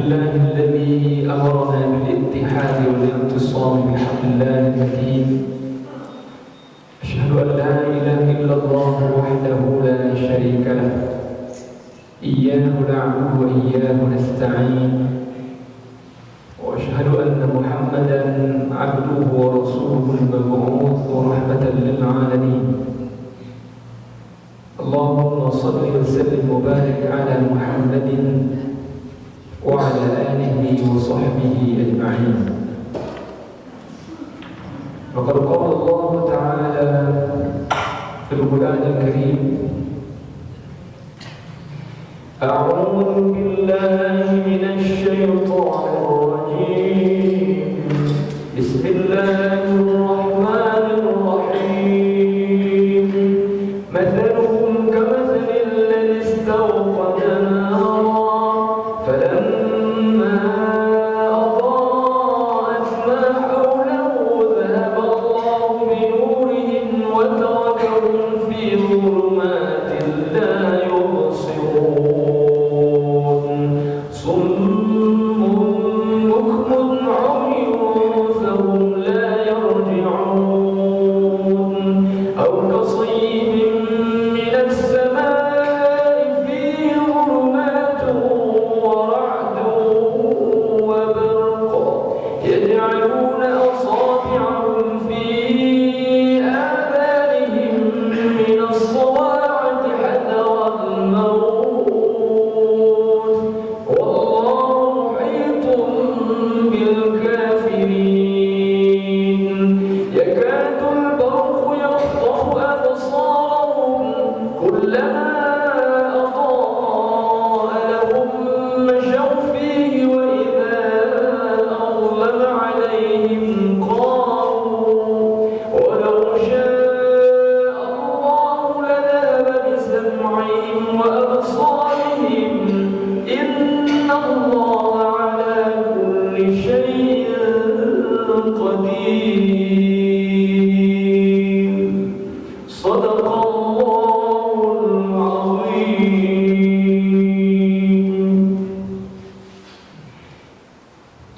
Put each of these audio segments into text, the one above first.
لله الذي أمرنا بالاتحاد والاعتصام بحبل الله المتين. أشهد أن لا إله إلا الله وحده لا شريك له، إياه نعبد وإياه نستعين. وأشهد أن محمدا عبده ورسوله المبعوث ورحمة للعالمين. اللهم صل وسلم وبارك على محمد وعلى آله وصحبه أجمعين. وقد قال الله تعالى في القرآن الكريم: أعوذ بالله من الشيطان الرجيم، بسم الله الرحمن الرحيم. مثلهم كمثل الذي استوقد نارا فلما أضاءت ما حوله ذهب الله بنورهم وتركهم في ظلمات لا يبصرون. صم بكم عمي فهم لا يرجعون. أو كصيب من السماء فيه ظلمات ورعد وبرق يجعلون أصابعهم في آذانهم من الصواعق حذر الموت والله محيط بالكافرين. يكاد البرق يخطف أبصارهم كلما أضاء لهم مشوا فيه وإذا أظلم عليهم قاموا ولو شاء الله لذهب بسمعهم وأبصارهم إن الله على كل شيء قدير. صدق الله العظيم.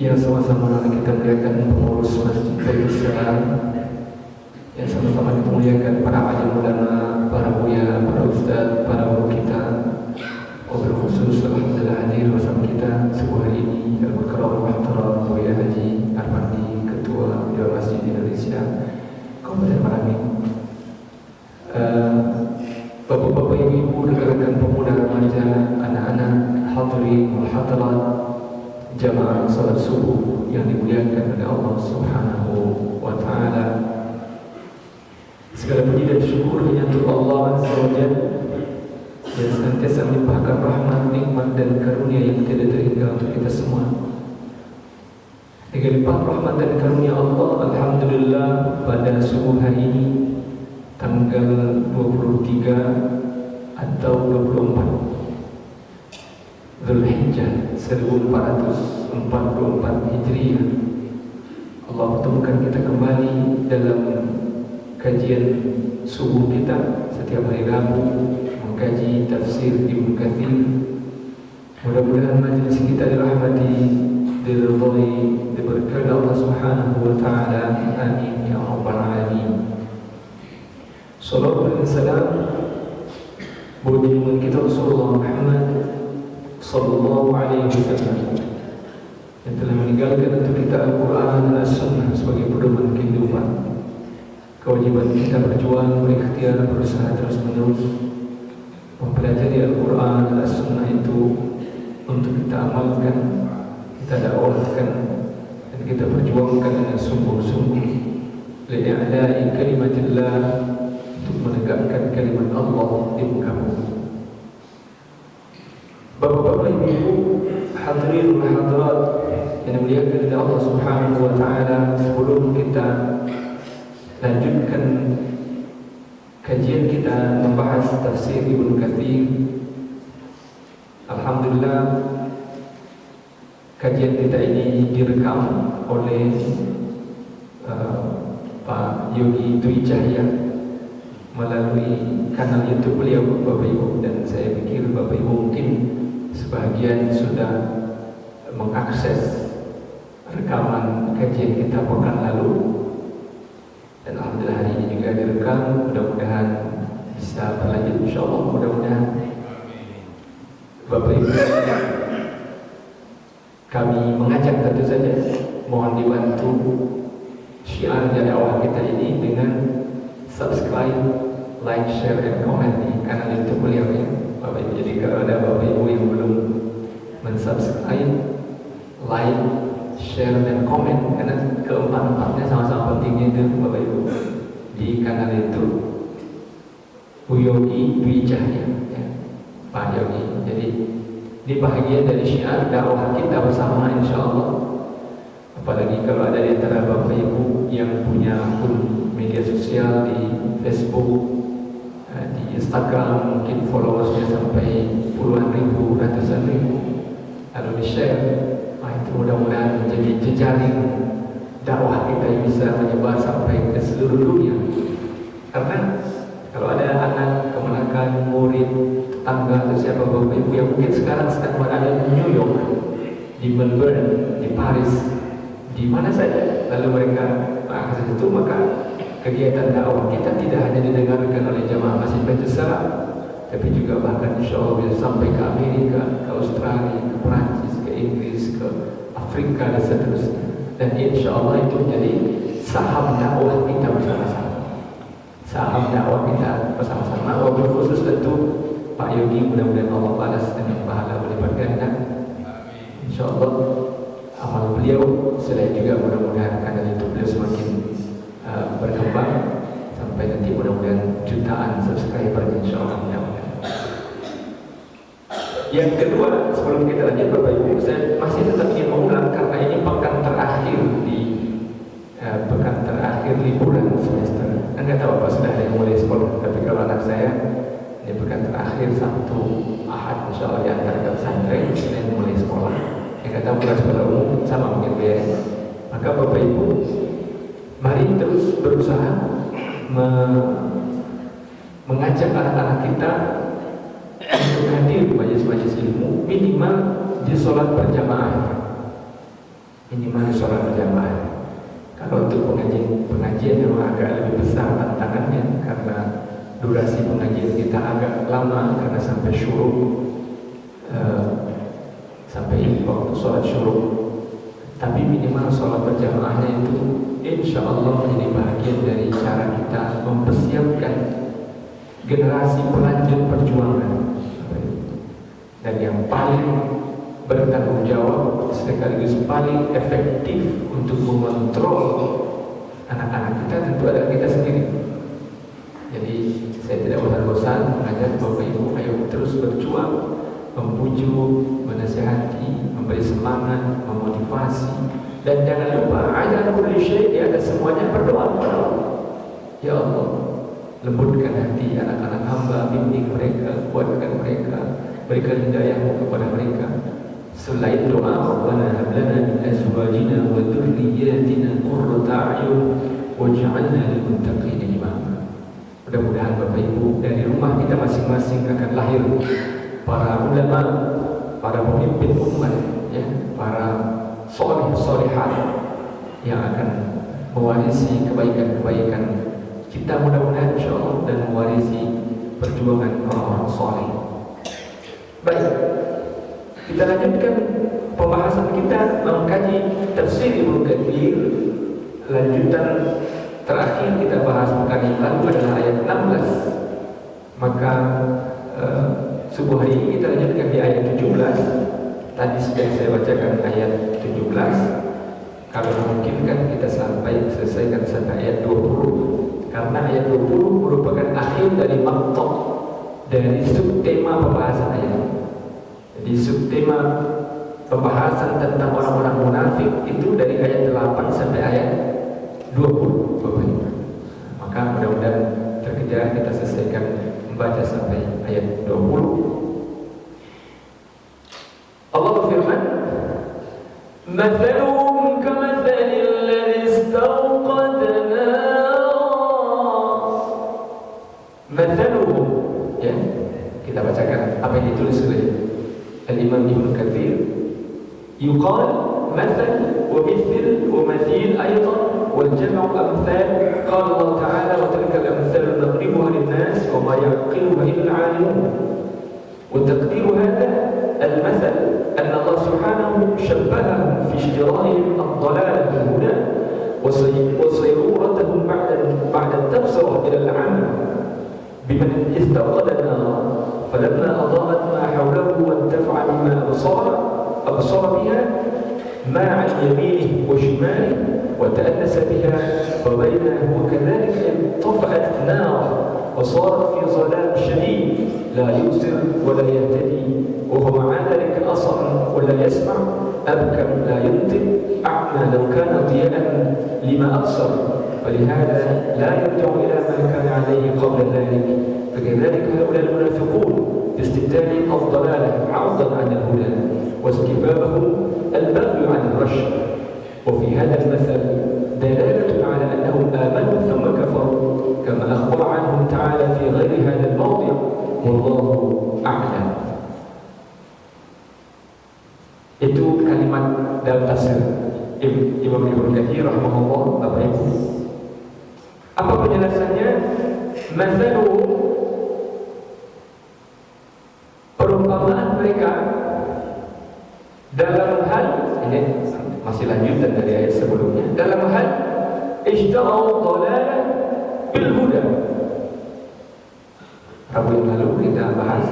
Ya, sama-sama kita muliakan pengurus Masjid Baitul Salam. Ya, sama-sama kita muliakan para alim ulama, para buya, para ustaz, para guru kita. Wabil khusus alhamdulillah hadir bersama kita sebuah hari ini Al-Mukarram Muhtaram Buya Haji Armandi, Ketua Dewan Masjid Indonesia Kabupaten Malang. Bapak-bapak, ibu-ibu, rekan-rekan pemuda remaja, anak-anak, hadirin wal hadirat, jamaah salat subuh yang dimuliakan oleh Allah Subhanahu wa taala. Segala puji dan syukur hanya untuk Allah Azza wa Jalla yang senantiasa melimpahkan rahmat, nikmat dan karunia yang tidak terhingga untuk kita semua. Dengan limpah rahmat dan karunia Allah, alhamdulillah, pada subuh hari ini tanggal 23 atau 24 Zulhijjah 1444 Hijriah, Allah pertemukan kita kembali dalam kajian subuh kita setiap hari Rabu, mengkaji tafsir Ibnu Katsir. Mudah-mudahan majelis kita dirahmati, diridhai, diberkahi Allah Subhanahu wa taala. Amin ya rabbal alamin. Salawat dan salam buat junjungan kita Rasulullah Muhammad sallallahu alaihi wasallam yang telah meninggalkan untuk kita Al-Quran dan As-Sunnah sebagai pedoman kehidupan. Kewajiban kita berjuang, berikhtiar, berusaha terus-menerus mempelajari Al-Quran dan As-Sunnah itu untuk kita amalkan, kita dakwahkan, dan kita perjuangkan dengan sungguh-sungguh li'a'la'i kalimatillah, untuk menegakkan kalimat Allah di muka bumi. Bapak-bapak, ibu-ibu, hadirin dan hadirat yang dimuliakan oleh Allah Subhanahu wa taala, sebelum kita lanjutkan kajian kita membahas tafsir Ibnu Katsir, alhamdulillah kajian kita ini direkam oleh Pak Yogi Dwi Cahya melalui kanal YouTube beliau, Bapak Ibu, dan saya pikir Bapak Ibu mungkin sebagian sudah mengakses rekaman kajian kita pekan lalu, dan alhamdulillah hari ini juga direkam. Mudah-mudahan bisa berlanjut, insyaallah. Mudah-mudahan Bapak Ibu, kami mengajak tentu saja mohon dibantu syiar dakwah kita ini dengan subscribe, like, share, dan komen di kanal YouTube beliau ya, Bapak Ibu. Jadi kalau ada Bapak Ibu yang belum mensubscribe, like, share, dan komen, karena keempat-empatnya sama-sama pentingnya itu Bapak Ibu, di kanal itu Yogi Dwi Cahya ya, Pak Yogi. Jadi ini bahagian dari syiar dakwah kita bersama, insya Allah. Apalagi kalau ada di antara Bapak Ibu yang punya akun media sosial di Facebook, di Instagram, mungkin followersnya sampai puluhan ribu, ratusan ribu, lalu di-share, itu mudah-mudahan menjadi jejaring dakwah kita yang bisa menyebar sampai ke seluruh dunia. Karena kalau ada anak, kemenakan, murid, tetangga, atau siapa Bapak Ibu yang mungkin sekarang sedang berada di New York, di Melbourne, di Paris, di mana saja, lalu mereka mengakses itu, maka kegiatan dakwah kita tidak hanya didengarkan oleh jamaah Masjid Baitul Salam, tapi juga bahkan insya Allah bisa sampai ke Amerika, ke Australia, ke Perancis, ke Inggris, ke Afrika, dan seterusnya. Dan insya Allah itu menjadi saham dakwah kita bersama-sama. Saham dakwah kita bersama-sama. Wabil khusus tentu Pak Yogi, mudah-mudahan Allah balas dengan pahala berlipat ganda. Insya Allah amal beliau, selain juga mudah-mudahan kanal YouTube beliau semakin berkembang sampai nanti mudah-mudahan jutaan subscriber, insya Allah. Yang kedua, sebelum kita lanjut Bapak Ibu, saya masih tetap ingin mengulang karena ini pekan terakhir di pekan terakhir liburan semester. Enggak tahu apa sudah ada yang mulai sekolah, tapi kalau anak saya ini pekan terakhir Sabtu, Ahad, insya Allah diantarkan pesantren, Senin mulai sekolah. Yang kata bulan sekolah umum sama mungkin ya. Maka Bapak Ibu, mari terus berusaha mengajak anak-anak kita untuk hadir di majelis-majelis ilmu, minimal di sholat berjamaah. Minimal di sholat berjamaah. Kalau untuk pengajian memang agak lebih besar tantangannya karena durasi pengajian kita agak lama karena sampai syuruk, sampai waktu sholat syuruk. Tapi minimal sholat berjamaahnya itu insya Allah menjadi bagian dari cara kita mempersiapkan generasi pelanjut perjuangan. Dan yang paling bertanggung jawab sekaligus paling efektif untuk mengontrol anak-anak kita tentu adalah kita sendiri. Jadi saya tidak bosan-bosan mengajak Bapak Ibu, ayo terus berjuang, membujuk, menasihati, memberi semangat, memotivasi, dan jangan lupa ada kulli syai', di atas semuanya berdoa kepada Allah. Ya Allah, lembutkan hati anak-anak hamba, bimbing mereka, kuatkan mereka, berikan hidayahmu kepada mereka. Selain doa, Rabbana hab lana min azwajina wa dhurriyyatina qurrata a'yun waj'alna lil muttaqina imama. Mudah-mudahan Bapak Ibu dari rumah kita masing-masing akan lahir para ulama, para pemimpin umat, ya, para soleh-solehat yang akan mewarisi kebaikan-kebaikan kita mudah-mudahan insyaallah, dan mewarisi perjuangan orang-orang soleh. Baik, kita lanjutkan pembahasan kita mengkaji tafsir Ibnu Katsir. Lanjutan terakhir kita bahas pekan yang lalu adalah ayat 16. Maka subuh hari ini kita lanjutkan di ayat 17. Tadi sudah saya bacakan ayat 17. Kalau memungkinkan kita selesaikan sampai ayat 20. Karena ayat 20 merupakan akhir dari maktok dari subtema pembahasan ayat. Jadi subtema pembahasan tentang orang-orang munafik itu dari ayat 8 sampai ayat 20 Bapak Ibu. Maka mudah-mudahan terkejar kita selesaikan membaca sampai ayat 20. Allah berfirman, "Mathaluhum kamathalil ladzi istawqada nara." Mathaluhum, ya. Kita bacakan apa yang ditulis oleh Al-Imam Ibnu Katsir. يقال مثل ومثل ومثيل أيضا والجمع أمثال. قال الله تعالى وتلك الأمثال نضربها للناس وما يعقلها إلا العالمون. وتقدير هذا المثل أن الله سبحانه شبههم في اشتراهم الضلالة بالهدى وصيرورتهم بعد التبصرة إلى العمل بمن استوقد النار فلما أضاءت ما حوله وانتفع بما أبصر بها ما عن يمينه وشماله وتأنس بها فبينما هو كذلك انطفأت نار وصارت في ظلام شديد لا يبصر ولا يهتدي وهو مع ذلك أصم ولا يسمع أبكم لا ينطق أعمى لو كان ضياء لما أبصر فلهذا لا يرجع إلى ما كان عليه قبل ذلك. فكذلك هؤلاء المنافقون باستبدال الضلالة عوضا عن الهدى واستحبابهم البغي عن الرشد. وفي هذا المثل دلالة على أنهم آمنوا ثم كفروا كما أخبر عنهم تعالى في غير هذا الموضع والله أعلم. Itu kalimat dalam tafsir Imam Ibnu Katsir rahimahullah. Bapak Ibu, apa penjelasannya? Mathalu, perumpamaan mereka dalam hal ini masih lanjutan dari ayat sebelumnya, dalam hal ishtarau dhalalah bil huda. Rabu yang lalu kita bahas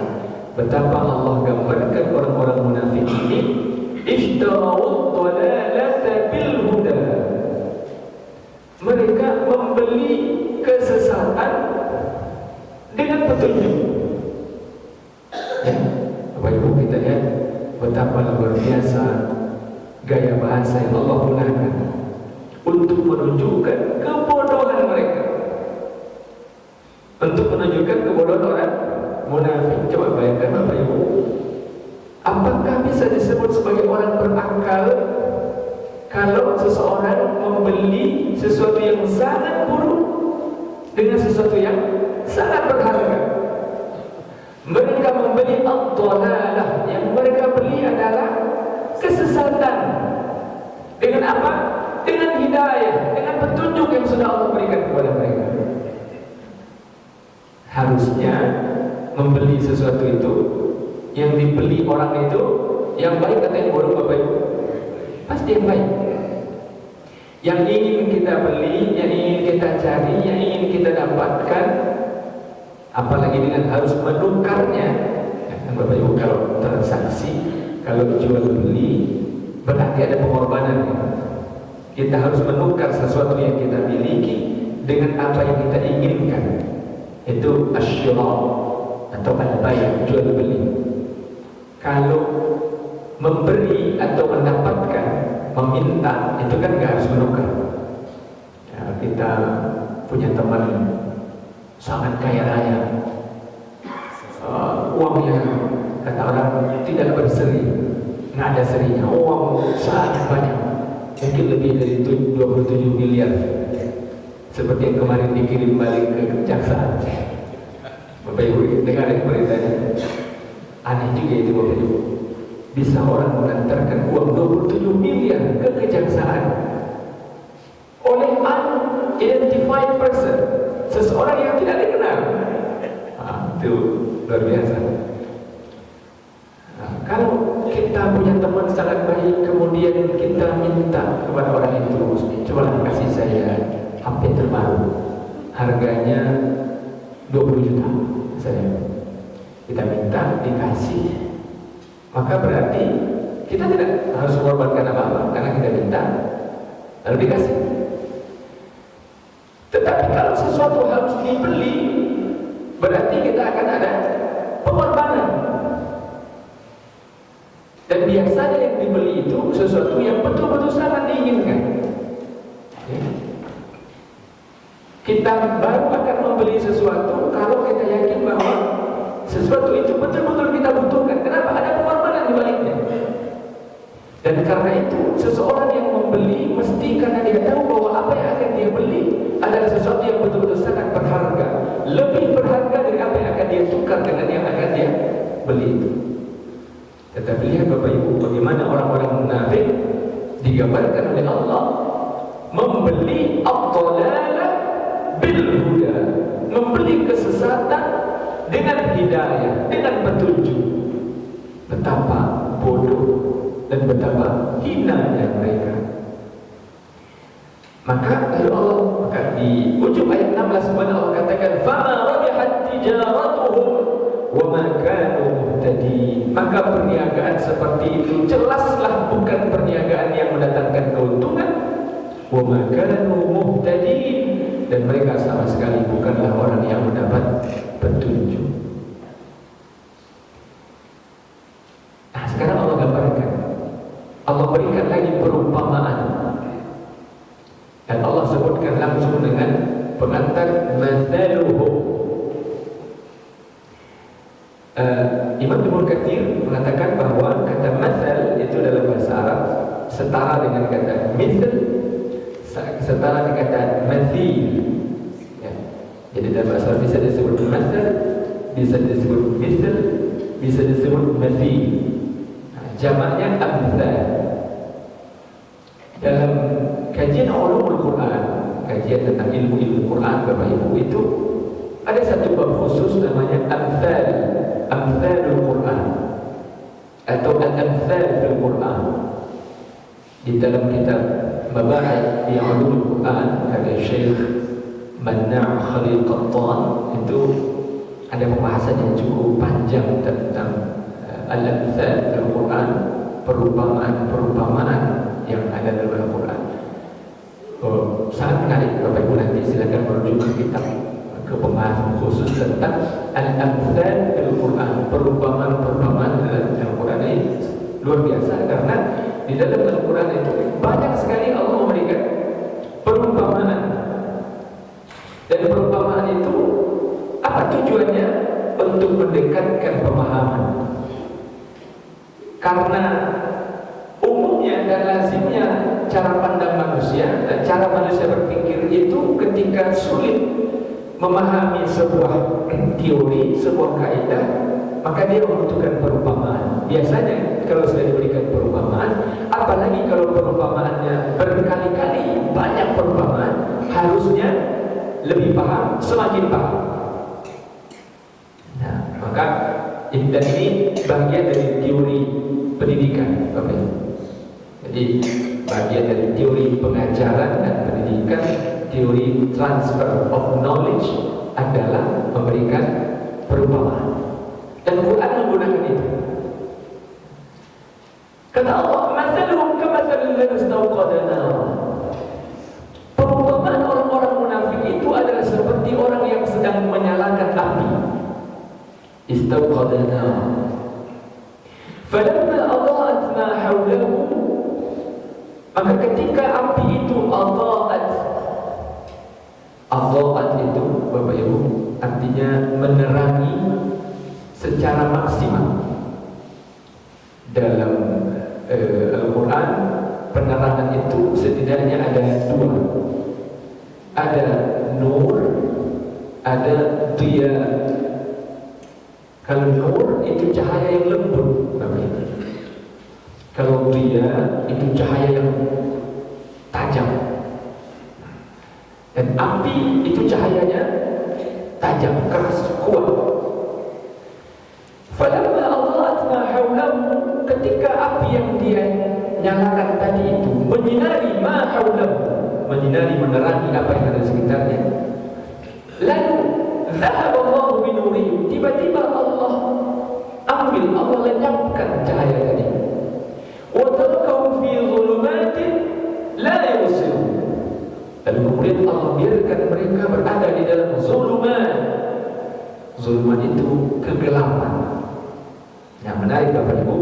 betapa Allah gambarkan orang-orang munafik ini ishtarau dhalalata bil huda. Mereka membeli kesesatan dengan petunjuk. Ya, Bapak Ibu, kita lihat betapa luar biasa gaya bahasa yang Allah gunakan untuk menunjukkan kebodohan mereka, untuk menunjukkan kebodohan orang munafik. Coba bayangkan Bapak Ibu, apakah bisa disebut sebagai orang berakal kalau seseorang membeli sesuatu yang sangat buruk dengan sesuatu yang sangat berharga? Mereka membeli ad-dhalalah, yang mereka beli adalah kesesatan. Dengan apa? Dengan hidayah, dengan petunjuk yang sudah Allah berikan kepada mereka. Harusnya membeli sesuatu itu, yang dibeli orang itu yang baik atau yang buruk, Bapak Ibu? Pasti yang baik. Yang ingin kita beli, yang ingin kita cari, yang ingin kita dapatkan, apalagi dengan harus menukarnya. Ya, kan Bapak Ibu, kalau transaksi, kalau jual beli, berarti ada pengorbanan. Kita harus menukar sesuatu yang kita miliki dengan apa yang kita inginkan. Itu asyira atau al-bay', jual beli. Kalau memberi atau mendapatkan, meminta, itu kan nggak harus menukar. Ya, kita punya teman sangat kaya raya, uangnya kata orang tidak berseri, nggak ada serinya, uang sangat banyak, mungkin lebih dari 27 miliar, seperti yang kemarin dikirim balik ke kejaksaan. Bapak Ibu dengar beritanya, aneh juga itu Bapak Ibu, bisa orang mengantarkan uang 27 miliar ke kejaksaan oleh unidentified person, seseorang yang tidak dikenal. Itu luar biasa. Kalau kita punya teman sangat baik, kemudian kita minta kepada orang itu, coba kasih saya HP terbaru, harganya 20 juta misalnya. Kita minta, dikasih, maka berarti kita tidak harus mengorbankan apa-apa, karena kita minta lalu dikasih. Tetapi kalau sesuatu harus dibeli, berarti kita akan ada pengorbanan. Dan biasanya yang dibeli itu sesuatu yang betul-betul sangat diinginkan. Kita baru akan membeli sesuatu kalau kita yakin bahwa sesuatu itu betul-betul kita butuhkan. Kenapa? Ada pengorbanan di baliknya. Dan karena itu seseorang yang membeli mesti karena dia tahu bahwa apa yang akan dia beli adalah sesuatu yang betul-betul sangat berharga, lebih berharga dari apa yang akan dia tukar dengan yang akan dia beli itu. Tetapi lihat Bapak Ibu, bagaimana orang-orang munafik digambarkan oleh Allah membeli ad-dhalalah bil huda, membeli kesesatan dengan hidayah, dengan petunjuk. Betapa bodoh dan betapa hinanya mereka. Maka di ujung ayat 16 Allah katakan fama rabihat tijaratuhum wa ma kanu muhtadin. Maka perniagaan seperti itu jelaslah bukan perniagaan yang mendatangkan keuntungan. Wa ma kanu muhtadin, dan mereka sama sekali bukanlah orang yang mendapat petunjuk. Nah, sekarang Allah gambarkan, Allah berikan lagi perumpamaan, dan Allah sebutkan langsung dengan pengantar mathaluhum. Imam Ibnu Katsir mengatakan bahwa kata mathal itu dalam bahasa Arab setara dengan kata mithl, setara dengan kata mathil. Ya. Jadi dalam bahasa Arab bisa disebut mathal, bisa disebut mithl, bisa disebut mathil. Nah, jamaknya amthal. Dalam kajian ulumul Quran, kajian tentang ilmu-ilmu Quran Bapak Ibu, itu ada satu bab khusus namanya amthalul Quran atau al-amthal fil Quran. Di dalam kitab Mabahith fi Ulumul Quran karya Syekh Manna' Khalil Qattan itu ada pembahasan yang cukup panjang tentang al-amthal fil Quran, perumpamaan yang ada dalam Al-Quran. Sangat menarik Bapak Ibu, nanti silakan merujuk ke kitab, ke pembahasan khusus tentang al-amthal fil Quran, perumpamaan dalam Al-Quran. Ini luar biasa karena di dalam Al-Quran itu banyak sekali Allah memberikan perumpamaan, dan perumpamaan itu apa tujuannya? Untuk mendekatkan pemahaman. Karena umumnya dan lazimnya cara pandang manusia dan cara manusia berpikir itu ketika sulit memahami sebuah teori, sebuah kaidah, maka dia membutuhkan perumpamaan. Biasanya kalau sudah diberikan perumpamaan, apalagi kalau perumpamaannya berkali-kali, banyak perumpamaan, harusnya lebih paham, semakin paham. Nah, maka dan ini bagian dari teori pendidikan, Bapak Ibu. Jadi bagian dari teori pengajaran dan pendidikan, teori transfer of knowledge adalah memberikan perumpamaan. Dan Quran menggunakan itu. Kata Allah, "Mathaluhum kamathalil ladzi istawqada nara." Perumpamaan orang-orang munafik itu adalah seperti orang yang sedang menyalakan api. Istawqada nara. Falamma adaa'at ma hawlahu, maka ketika api itu adaa'at itu Bapak Ibu artinya menerangi secara maksimal. Dalam Al-Quran penerangan itu setidaknya ada dua, ada nur, ada diya. Kalau nur itu cahaya yang lembut, kalau diya itu cahaya yang tajam, dan api itu cahayanya tajam, keras, kuat. Falamma adaa'at ma hawlahu, ketika api yang dia nyalakan tadi itu menyinari ma hawlahu, menyinari, menerangi apa yang ada di sekitarnya, lalu dhahaba Allahu bi nurihim, tiba-tiba Allah ambil, Allah lenyapkan cahaya tadi. Wa tarakahum fi dhulumatin la yubsirun, lalu kemudian Allah biarkan mereka berada di dalam zulumat. Zulumat itu kegelapan. Yang menarik Bapak Ibu,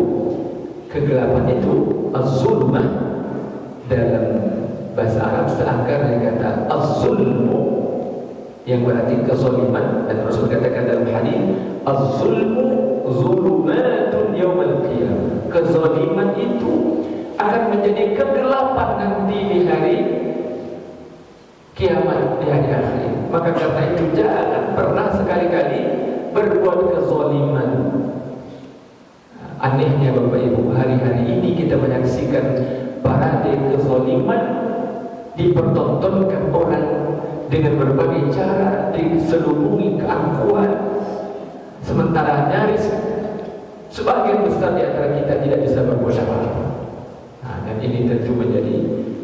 kegelapan itu az-zulmah dalam bahasa Arab seakar dari kata az-zulmu, yang berarti kezaliman, dan Rasul katakan dalam hadis az-zulmu zulumatun yaumal qiyamah. Kezaliman itu akan menjadi kegelapan nanti di hari kiamat, di hari akhir. Maka karena itu jangan pernah sekali-kali berbuat kezaliman. Anehnya Bapak Ibu, hari-hari ini kita menyaksikan parade kezaliman dipertontonkan orang dengan berbagai cara, diselubungi keangkuhan, sementara nyaris sebagian besar di antara kita tidak bisa berbuat apa-apa. Nah, dan ini tentu menjadi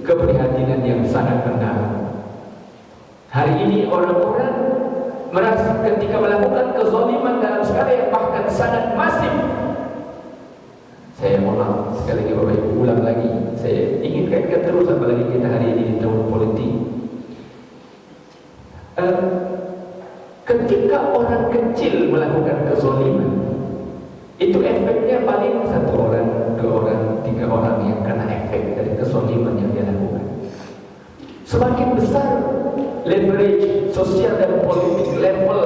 keprihatinan yang sangat mendalam. Hari ini orang-orang merasa ketika melakukan kezaliman dalam skala yang bahkan sangat masif. Saya mohon sekali lagi Bapak Ibu, ulang lagi, saya ingin kaitkan terus apalagi kita hari ini di tahun politik. Ketika orang kecil melakukan kezaliman, itu efeknya paling 1 orang, 2 orang, 3 orang yang kena efek dari kezaliman yang dia lakukan. Semakin besar leverage sosial dan politik, level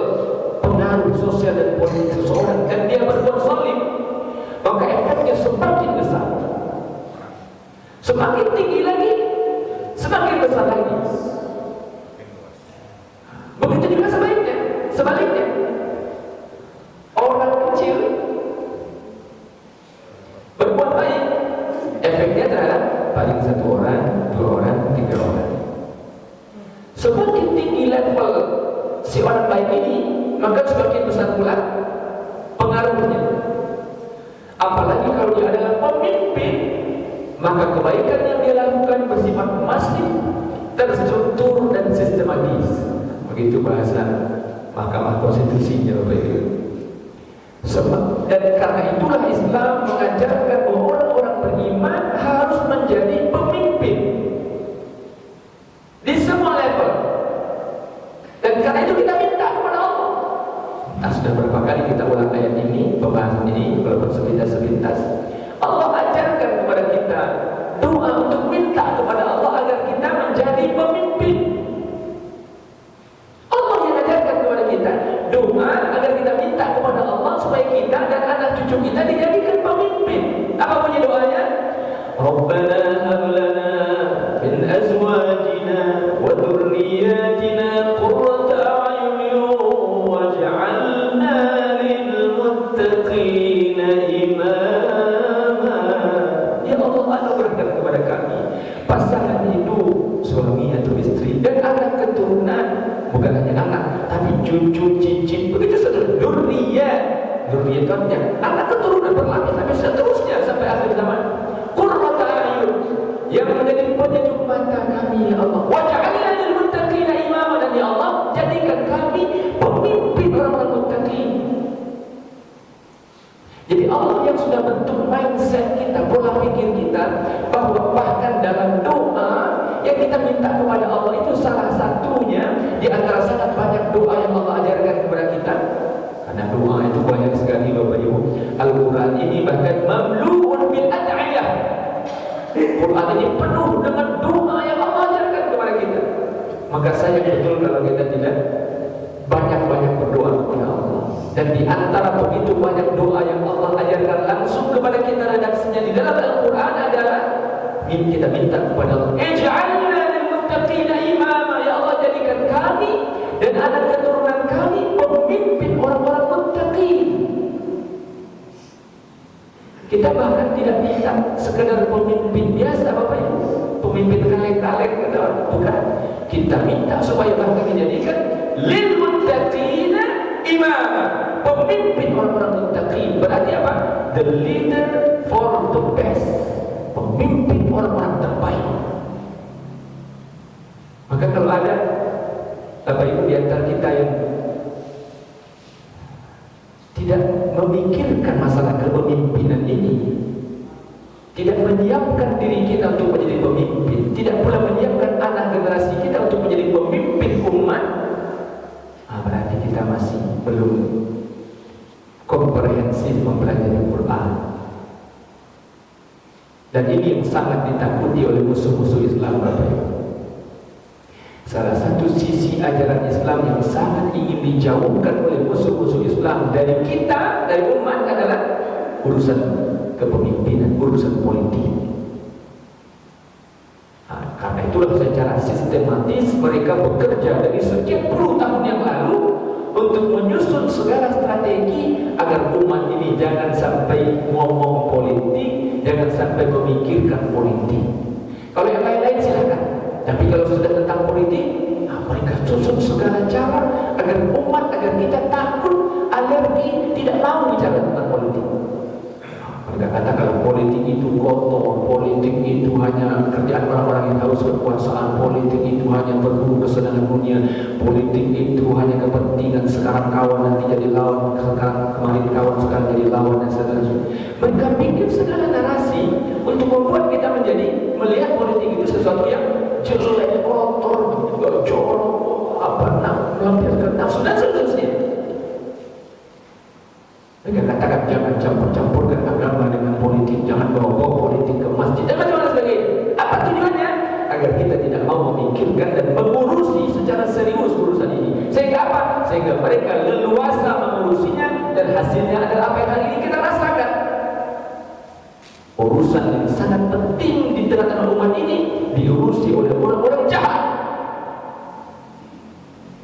pengaruh sosial dan politik seseorang, dan dia berbuat zalim, maka efeknya semakin besar. Semakin tinggi lagi, semakin besar lagi. Begitu juga sebaliknya. Orang kecil berbuat baik, efeknya terhadap paling 1 orang, 2 orang, 3 orang. Semakin tinggi level si orang baik ini, maka semakin besar pula pengaruhnya. Apalagi kalau dia adalah pemimpin, maka kebaikan yang dia lakukan bersifat masif, terstruktur dan sistematis. Begitu bahasa Mahkamah Konstitusinya Bapak Ibu. Dan karena itulah Islam mengajarkan bahwa orang-orang beriman harus menjadi pemimpin di semua level. Dan karena itu kita minta kepada Allah. Nah, sudah berapa kali kita ulang ayat ini, pembahasan ini, walaupun sepintas-sepintas. Allah ajarkan kepada kita doa untuk minta kepada Allah agar kita menjadi pemimpin. Allah yang ajarkan kepada kita doa agar kita minta kepada Allah supaya kita dan anak cucu kita dijadikan pemimpin. Apa bunyi doanya? Rabbana hab lana min azwajina wa dhurriyyatina qurrata a'yunin waj'alna lil muttaqina imama. Ya Allah, anugerahkan kepada kami pasangan hidup, suami atau istri, dan anak keturunan, bukan hanya anak tapi cucu, cicit, begitu seterusnya. Dzurriyyah itu artinya anak keturunan berlapis, tapi seterusnya sampai akhir zaman. Qurrata a'yun, yang menjadi penyejuk mata kami ya Allah. Waj'alna lil muttaqina imama, dan ya Allah jadikan kami pemimpin orang-orang muttaqin. Jadi Allah yang sudah bentuk mindset kita, pola pikir kita, bahwa bahkan dalam doa yang kita minta kepada Allah itu salah satunya di antara sangat banyak doa yang Allah ajarkan kepada kita. Karena doa itu banyak sekali Bapak Ibu. Al-Quran ini bahkan mamlu'un bil ad'iyah. Quran ini penuh dengan doa yang Allah ajarkan kepada kita. Maka saya betul kalau kita tidak banyak-banyak berdoa kepada Allah. Dan di antara begitu banyak doa yang Allah ajarkan langsung kepada kita, redaksinya di dalam Al-Quran adalah kita minta kepada Allah, ij'alna lil muttaqina imama, ya Allah jadikan kami dan anak keturunan kami pemimpin orang-orang muttaqin. Kita bahkan tidak minta sekedar pemimpin biasa Bapak Ibu, pemimpin kaleng-kaleng, bukan. Kita minta supaya bahkan dijadikan lil muttaqina imama, pemimpin orang-orang muttaqin. Berarti apa? The leader for the best, pemimpin orang-orang terbaik. Maka kalau ada Bapak Ibu di antara kita yang tidak memikirkan masalah kepemimpinan ini, tidak menyiapkan diri kita untuk menjadi pemimpin, tidak pula menyiapkan anak generasi kita untuk menjadi pemimpin umat, berarti kita masih belum komprehensif mempelajari Quran. Dan ini yang sangat ditakuti oleh musuh-musuh Islam Bapak Ibu. Salah satu sisi ajaran Islam yang sangat ingin dijauhkan oleh musuh-musuh Islam dari kita, dari umat, adalah urusan kepemimpinan, urusan politik. Karena itulah secara sistematis mereka bekerja dari sekian puluh tahun yang lalu untuk menyusun segala strategi agar umat ini jangan sampai ngomong politik, jangan sampai memikirkan politik. Kalau yang lain-lain silakan, tapi kalau sudah tentang politik, mereka susun segala cara agar umat, agar kita takut, alergi, tidak mau bicara tentang politik. Mereka kata kalau politik itu kotor, politik itu hanya kerjaan orang-orang yang haus kekuasaan, politik itu hanya berburu kesenangan dunia, politik itu hanya kepentingan, sekarang kawan nanti jadi lawan, sekarang kemarin kawan sekarang jadi lawan dan seterusnya. Mereka bikin segala narasi untuk membuat kita menjadi melihat politik itu sesuatu yang jelek, kotor, jorok, melampiaskan nafsu dan seterusnya. Mereka katakan jangan campur-campurkan agama dengan politik, jangan bawa politik ke masjid, dan macam-macam sebagainya. Apa tujuannya? Agar kita tidak mau memikirkan dan mengurusi secara serius urusan ini. Sehingga apa? Sehingga mereka leluasa mengurusinya, dan hasilnya adalah apa yang hari ini kita rasakan. Urusan yang sangat penting di tengah-tengah umat ini diurusi oleh orang-orang jahat,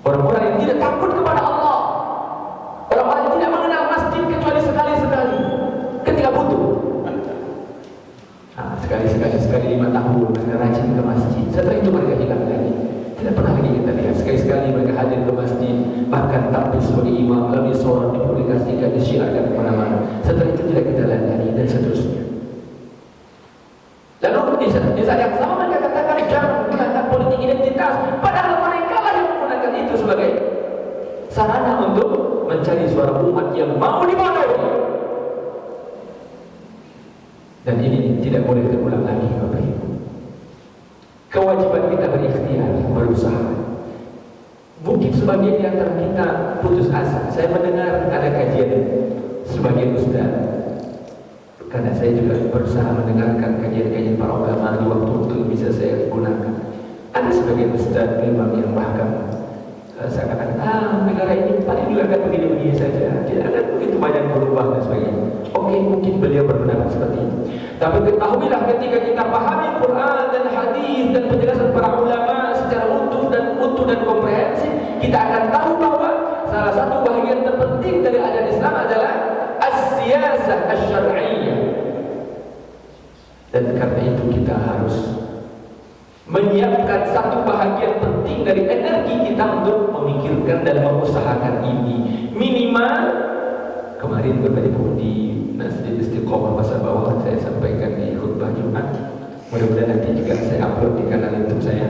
orang-orang yang tidak takut kepada Allah, orang-orang yang tidak mengenal masjid kecuali sekali-sekali ketika butuh. Sekali 5 tahun mereka rajin ke masjid, setelah itu mereka hilang lagi. Tidak pernah lagi kita lihat. Sekali-sekali mereka hadir ke masjid, bahkan tampil sebagai imam, lalu seorang dipublikasikan, disiarkan kemana-mana. Setelah itu tidak kita lihat lagi, dan seterusnya. Lalu di saat yang sama mereka katakan jangan menggunakan politik identitas, padahal mereka lah yang menggunakan itu sebagai sarana untuk mencari suara umat yang mau dibodohi. Dan ini tidak boleh terulang lagi, Bapak Ibu. Kewajiban kita berikhtiar, berusaha. Mungkin sebagian di antara kita putus asa. Saya mendengar ada kajian sebagian ustaz, karena saya juga berusaha mendengarkan kajian-kajian para ulama di waktu-waktu yang bisa saya gunakan. Ada sebagian ustaz memang yang bahkan saya katakan, negara ini paling juga akan begini-begini saja, tidak akan begitu banyak berubah dan sebagainya. Oke, mungkin beliau berpendapat seperti itu. Tapi ketahuilah ketika kita pahami Quran dan hadis dan penjelasan para ulama secara utuh dan komprehensif, kita akan tahu bahwa salah satu bagian terpenting dari ajaran Islam adalah as-siyasah asy-syar'iyyah. Dan karena itu kita harus menyiapkan satu bahagian penting dari energi kita untuk memikirkan dan mengusahakan ini. Minimal kemarin Bapak Ibu di Masjid Istiqomah Pasar Bawah saya sampaikan di khutbah Jumat. Mudah-mudahan nanti juga saya upload di kanal YouTube saya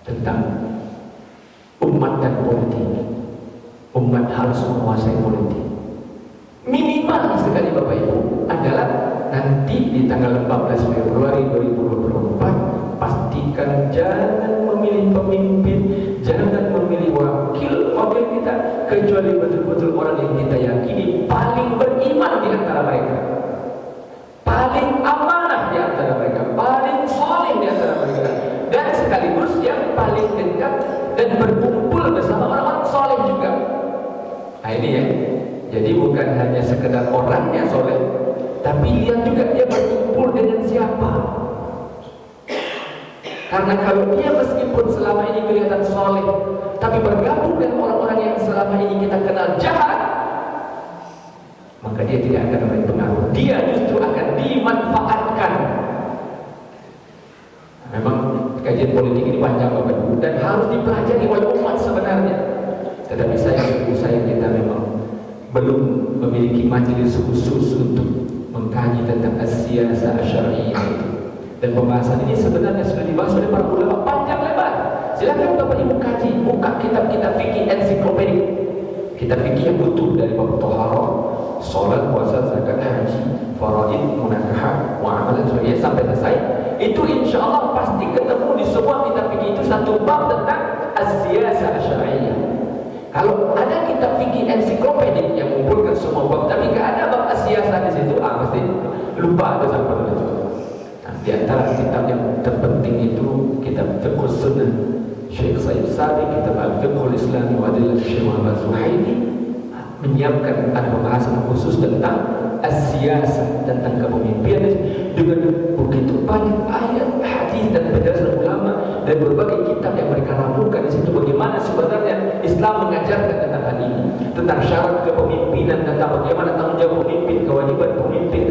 tentang umat dan politik. Umat harus menguasai politik. Minimal sekali Bapak Ibu adalah nanti di tanggal 14 Februari 2024 pastikan jangan memilih pemimpin, jangan memilih wakil kita kecuali betul-betul orang yang kita yakini paling beriman di antara mereka, paling amanah di antara mereka, paling saleh di antara mereka, dan sekaligus yang paling dekat dan berkumpul bersama orang-orang saleh juga. Nah ini ya. Jadi bukan hanya sekedar orangnya soleh, tapi lihat juga dia berkumpul dengan siapa. Karena kalau dia meskipun selama ini kelihatan soleh, tapi bergabung dengan orang-orang yang selama ini kita kenal jahat, maka dia tidak akan memberi pengaruh. Dia justru akan dimanfaatkan. Memang kajian politik ini panjang Bapak Ibu, dan harus dipelajari oleh umat sebenarnya. Tetapi saya kita memang belum memiliki majelis khusus untuk mengkaji tentang as-siyasah asy-syar'iyyah itu. Dan pembahasan ini sebenarnya sudah dibahas oleh para ulama panjang lebar. Silakan Bapak Ibu kaji, buka kitab-kitab fikih ensiklopedik, kitab fikih yang utuh dari bab thaharah, salat, puasa, zakat, haji, faraid, munakahah, muamalah, sebagainya sampai selesai. Itu insya Allah pasti ketemu di semua kitab fikih itu satu bab tentang as-siyasah asy-syar'iyyah. Kalau ada kitab fikih ensiklopedik yang mengumpulkan semua bab, tapi nggak ada bab as-siyasah di situ, pasti lupa atau sampai itu. Nah, di antara kitab yang terpenting itu kitab Fiqhus Sunnah Syekh Said Sabiq, kitab Al-Fiqhul Islami wa Adillah Syekh Muhammad Zuhaili menyiapkan ada pembahasan khusus tentang as-siyasah, tentang kepemimpinan dengan begitu banyak ayat, hadis dan penjelasan ulama dan berbagai kitab yang mereka ramukan di situ bagaimana sebenarnya Islam mengajarkan tentang hal ini, tentang syarat kepemimpinan, tentang bagaimana tanggung jawab pemimpin,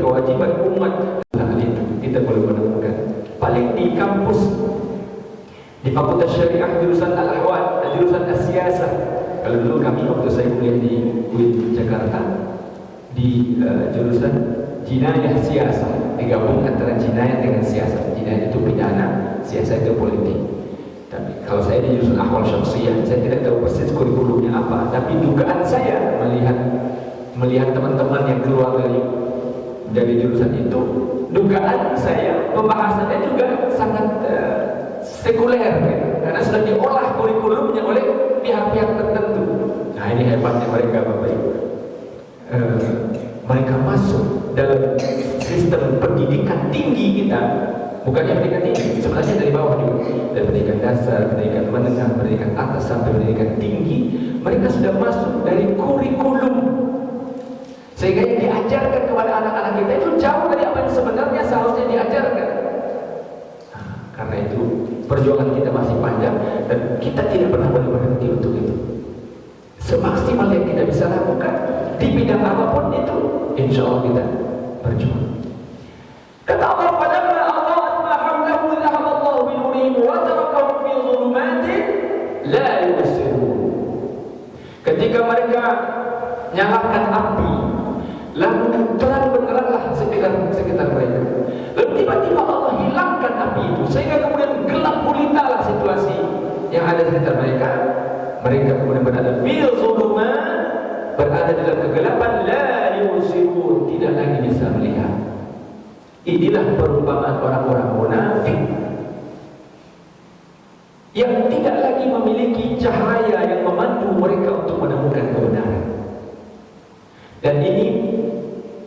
kewajiban umat. Tentang hal itu kita boleh menemukan paling di kampus, di Fakultas Syariah jurusan Al-Ahwal, jurusan As-Siyasah. Kalau dulu kami waktu saya kuliah di UIN Jakarta di jurusan Jinayah Siyasah, digabung antara jinayah dengan siasat. Jinayah itu pidana, siasat itu politik. Tapi kalau saya di jurusan Ahwal Syakhsiyah, saya tidak tahu persis kurikulumnya apa, tapi dugaan saya melihat teman-teman yang keluar dari jurusan itu, dugaan saya pembahasannya juga sangat sekuler, gitu. Karena sudah diolah kurikulumnya oleh pihak-pihak tertentu. Nah, ini hebatnya mereka, Bapak Ibu. Mereka masuk dalam sistem pendidikan tinggi kita, bukannya pendidikan tinggi, sebenarnya dari bawah juga, dari pendidikan dasar, pendidikan menengah, pendidikan atas sampai pendidikan tinggi, mereka sudah masuk dari kurikulum, sehingga yang diajarkan kepada anak-anak kita itu jauh dari apa yang sebenarnya seharusnya diajarkan. Nah, karena itu perjuangan kita masih panjang dan kita tidak pernah boleh berhenti untuk itu. Semaksimal yang kita bisa lakukan di bidang apapun itu, insya Allah kita berjuang. Kata Allah, "Falamma adha'at ma hawlahu dhahaba Allahu bi nurihim wa tarakahum fi dhulumatin la yubsirun." Ketika mereka nyalakan api, lalu terang benderanglah sekitar mereka. Lalu tiba-tiba Allah hilangkan api itu, sehingga kemudian gelap gulitalah situasi yang ada di sekitar mereka. Mereka kemudian berada fil zulumat, berada dalam kegelapan, la yusirun, tidak lagi bisa melihat. Inilah perumpamaan orang-orang munafik yang tidak lagi memiliki cahaya yang memandu mereka untuk menemukan kebenaran. Dan ini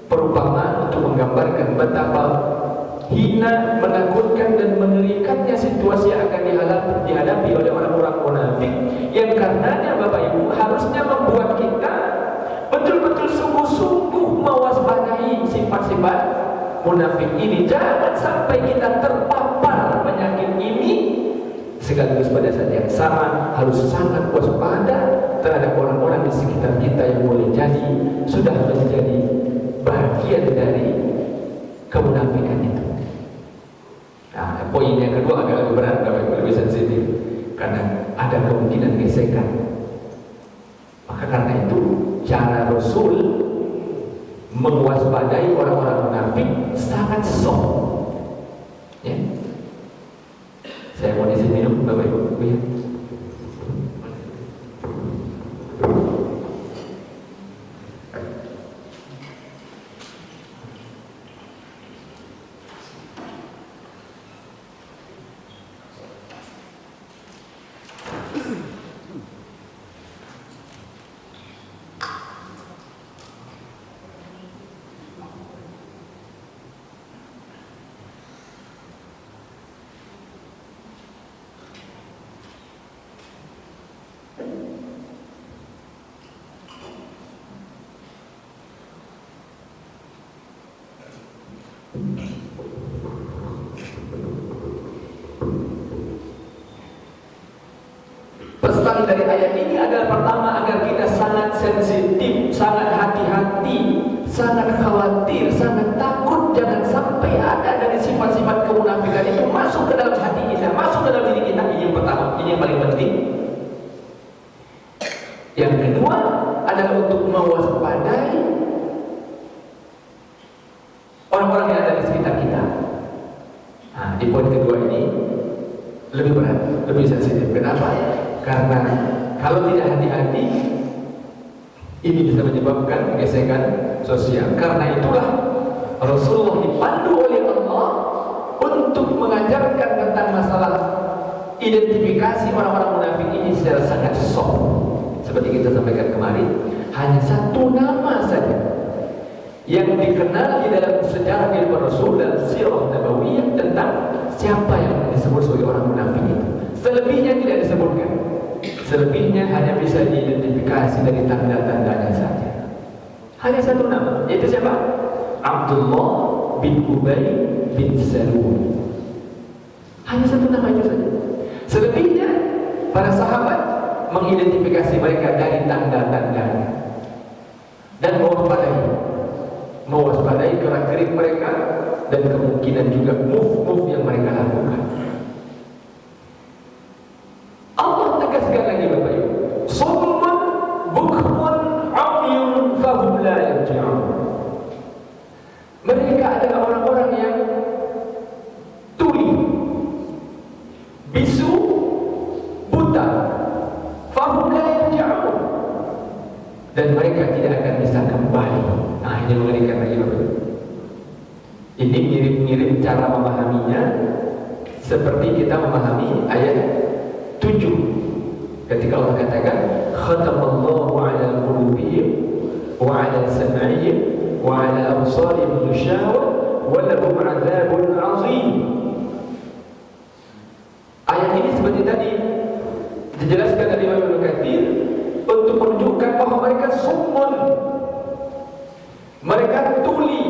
perumpamaan untuk menggambarkan betapa hina, menakutkan dan mengerikannya situasi yang akan dihadapi oleh orang-orang munafik, yang karenanya Bapak Ibu harusnya membuat kita betul-betul sungguh-sungguh mewaspadai sifat-sifat munafik ini. Jangan sampai kita terpapar penyakit ini, sekaligus pada saat yang sama harus sangat waspada terhadap orang-orang di sekitar kita yang boleh jadi sudah menjadi bagian dari kemunafikan itu. Nah, poin yang kedua agak berat, lebih sensitif, karena ada kemungkinan gesekan. Maka karena itu cara Rasul mewaspadai orang-orang munafik sangat soft. Ya. Saya mau isi minum, Bapak Ibu. Ya. Pesan dari ayat ini adalah pertama, agar kita sangat sensitif, sangat hati-hati, sangat khawatir, sangat takut jangan sampai ada dari sifat-sifat kemunafikan itu masuk ke dalam hati kita, masuk ke dalam diri kita. Ini yang pertama, ini yang paling penting. Yang kedua adalah untuk mewaspadai orang-orang yang ada di sekitar kita. Nah, di poin kedua ini lebih berat, lebih sensitif. Kenapa? Karena kalau tidak hati-hati, ini bisa menyebabkan gesekan sosial. Karena itulah Rasulullah dipandu oleh Allah untuk mengajarkan tentang masalah identifikasi orang-orang munafik ini secara sangat soft. Seperti kita sampaikan kemarin, hanya satu nama saja yang dikenal di dalam sejarah kehidupan Rasul dan sirah nabawiyah tentang siapa yang disebut sebagai orang munafik itu. Selebihnya tidak disebutkan. Selebihnya hanya bisa diidentifikasi dari tanda-tandanya saja. Hanya satu nama, yaitu siapa? Abdullah bin Ubay bin Salul. Hanya satu nama itu saja. Selebihnya para sahabat mengidentifikasi mereka dari tanda-tandanya dan mewaspadai gerak-gerik mereka dan kemungkinan juga move-move yang mereka lakukan. Allah tegaskan lagi Bapak Ibu, summun bukmun umyun fahum la yarji'un. Mereka adalah orang-orang yang tuli, bisu, buta, fahum la yarji'un, dan mereka tidak akan bisa kembali. Nah, ini mengerikan lagi Bapak Ibu. Ini mirip-mirip cara memahaminya seperti kita memahami ayat 7 ketika Allah katakan khatamallahu ala qulubihim wa ala sam'ihim wa ala absarihim ghishawa wa lahum 'adzabun 'azim. Ayat ini seperti tadi dijelaskan oleh Imam Ibnu Katsir untuk menunjukkan bahwa mereka summun, mereka tuli,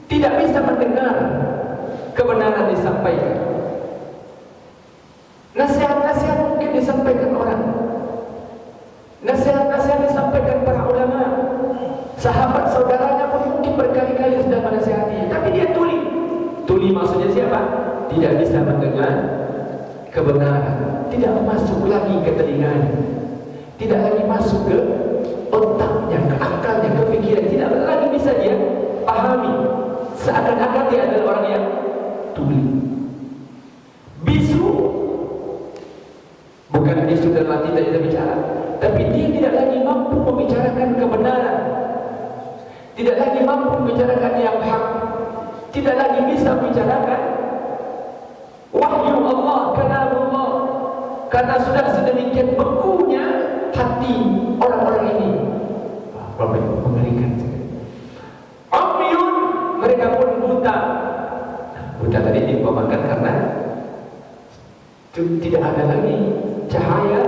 tidak bisa mendengar kebenaran disampaikan. Nasihat-nasihat mungkin disampaikan orang, nasihat-nasihat disampaikan para ulama, sahabat saudaranya pun mungkin berkali-kali sudah menasihati, tapi dia tuli. Tuli maksudnya siapa? Tidak bisa mendengar kebenaran, tidak masuk lagi ke telinganya, tidak lagi masuk ke otaknya, ke akalnya, ke pikiran, tidak lagi bisa dia pahami. Seakan-akan dia adalah orang yang tuli. Bisu, bukan bisu dalam arti tidak bisa bicara, tapi dia tidak lagi mampu membicarakan kebenaran, tidak lagi mampu membicarakan yang hak, tidak lagi bisa membicarakan wahyu Allah, kalam Allah, karena sudah sedemikian bekunya hati orang-orang ini. Bapak Ibu, mengerikan sekali. Umyun, mereka pun buta. Buta tadi diumpamakan karena tidak ada lagi cahaya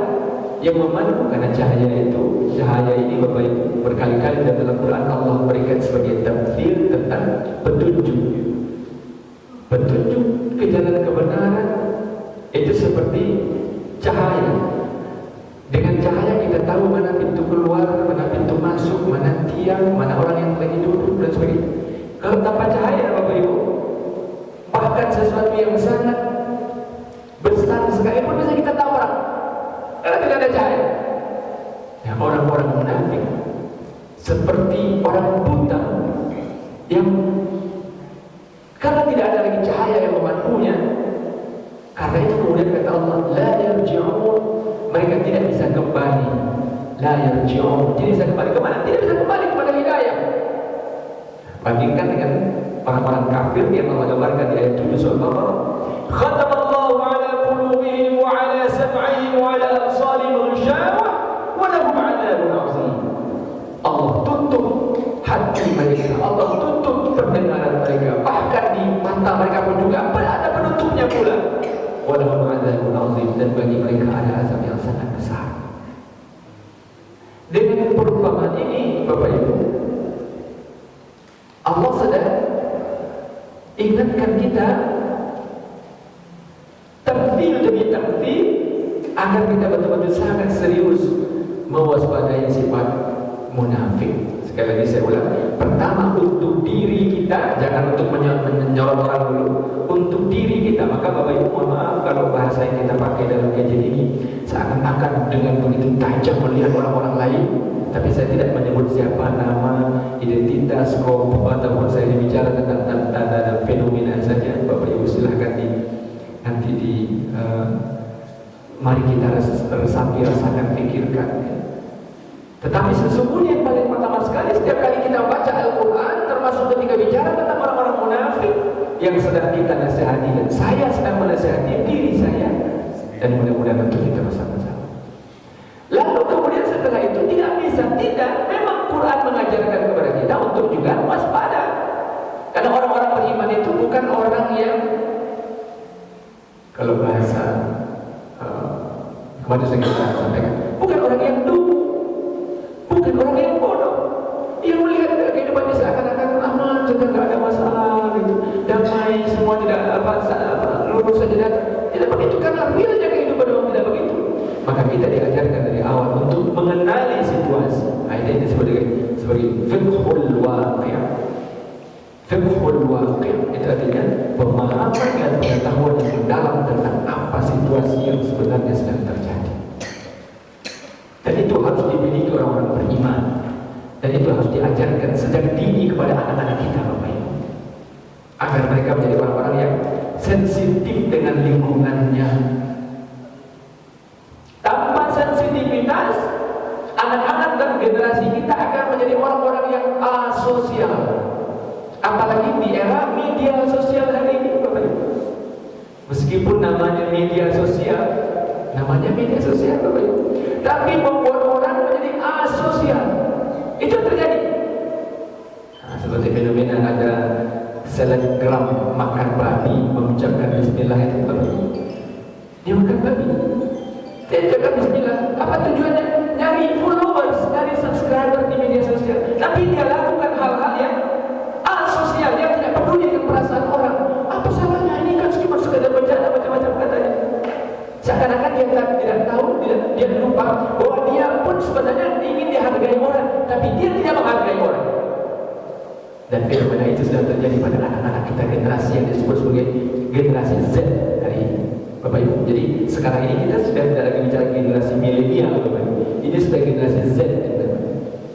yang memandu, karena cahaya ini Bapak Ibu berkali-kali dalam Quran Allah berikan sebagai tafsir tentang petunjuk ke jalan kebenaran. Itu seperti cahaya. Dengan cahaya kita tahu mana pintu keluar, mana pintu masuk, mana tiang, mana orang yang lagi duduk dan sebagainya. Kalau tanpa cahaya Bapak Ibu, bahkan sesuatu yang sangat besar sekalipun bisa kita tabrak karena tidak ada cahaya. Ya, orang-orang munafik seperti orang buta yang karena tidak ada lagi cahaya yang memandunya. Karena itu kemudian kata Allah, la yarji'un, mereka tidak bisa kembali. La yarji'un, tidak bisa kembali kemana? Tidak bisa kembali kepada hidayah. Bandingkan dengan orang-orang kafir yang Allah gambarkan di ayat 7 surah Al-Baqarah. Khatamallahu ala qulubihim wa ala sam'ihim wa ala absarihim ghishawa wa lahum 'adzabun 'azim. Allah tutup hati mereka, Allah tutup pendengaran mereka, bahkan di mata mereka pun juga ada penutupnya pula. Wa lahum 'adzabun 'azim, dan bagi mereka ada azab yang sangat besar. Dengan perumpamaan ini Bapak Ibu, Allah sedang ingatkan kita takfir demi takfir agar kita betul-betul sangat serius mewaspadai sifat munafik. Sekali lagi saya ulang, pertama untuk diri kita, jangan untuk menyorot orang dulu, untuk diri kita. Maka Bapak Ibu mohon maaf kalau bahasa yang kita pakai dalam kajian ini seakan-akan dengan begitu tajam melihat orang-orang lain, tapi saya tidak menyebut siapa, nama, identitas, kelompok, ataupun saya bicara tentang tanda dan fenomena saja. Bapak Ibu silahkan mari kita resapi, rasakan, pikirkan. Tetapi sesungguhnya yang paling pertama sekali, setiap kali kita baca Al-Quran, termasuk ketika bicara tentang orang-orang munafik yang sedang kita nasihati, dan saya sedang menasihati diri saya, dan mudah-mudahan untuk kita bersama-sama. Lalu kemudian setelah itu tidak, memang Quran mengajarkan kepada kita untuk juga waspada. Karena orang-orang beriman itu bukan orang yang, kalau bahasa kemarin saya sampaikan, bukan orang yang dulu, bukan orang yang bodoh, yang melihat kehidupan seakan-akan aman, sudah tidak ada masalah, gitu, damai, semua tidak lurus saja. Tidak begitu, karena realnya kehidupan memang tidak begitu. Maka kita diajarkan dari awal untuk mengenali situasi. Ini disebut sebagai fiqhul waqi'. Fiqhul waqi' itu artinya pemahaman dan pengetahuan yang mendalam tentang apa situasi yang sebenarnya sedang terjadi. Dan itu harus dimiliki orang-orang beriman. Dan itu harus diajarkan sejak dini kepada anak-anak kita, Bapak Ibu, agar mereka menjadi orang-orang yang sensitif dengan lingkungannya. Tanpa sensitivitas, anak-anak dan generasi kita akan menjadi orang-orang yang asosial. Apalagi di era media sosial hari ini, Bapak Ibu. Meskipun namanya media sosial, Bapak Ibu, tapi membuat orang menjadi asosial. Itu terjadi. Seperti fenomena ada selebgram makan babi, mengucapkan bismillah itu, Bapak Ibu. Dia makan babi, dia ucapkan bismillah. Apa tujuannya? Nyari followers, nyari subscriber di media sosial. Tapi dia lakukan hal-hal yang asosial, yang tidak peduli dengan perasaan orang. Apa salahnya? Ini kan cuma sekadar bercanda macam-macam katanya. Seakan-akan dia tidak tahu, dia lupa bahwa dia pun sebenarnya ingin dihargai orang, tapi dia tidak menghargai orang. Dan fenomena itu sudah terjadi pada anak-anak kita, generasi yang disebut sebagai generasi Z hari ini, Bapak Ibu. Jadi sekarang ini kita sudah tidak lagi bicara generasi milenial, Bapak Ibu. Ini sudah generasi Z.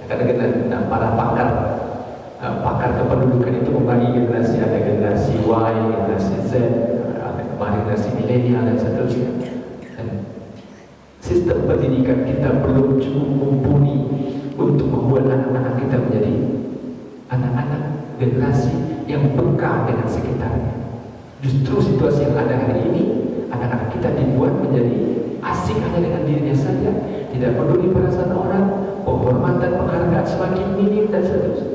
Karena para pakar kependudukan itu membagi generasi, ada generasi Y, generasi Z, ada kemarin generasi milenial dan seterusnya. Dan sistem pendidikan kita belum cukup mumpuni untuk membuat anak-anak kita menjadi anak-anak generasi yang peka dengan sekitarnya. Justru situasi yang ada hari ini, anak-anak kita dibuat menjadi asik hanya dengan dirinya saja, tidak peduli perasaan orang, penghormatan, penghargaan semakin minim dan seterusnya.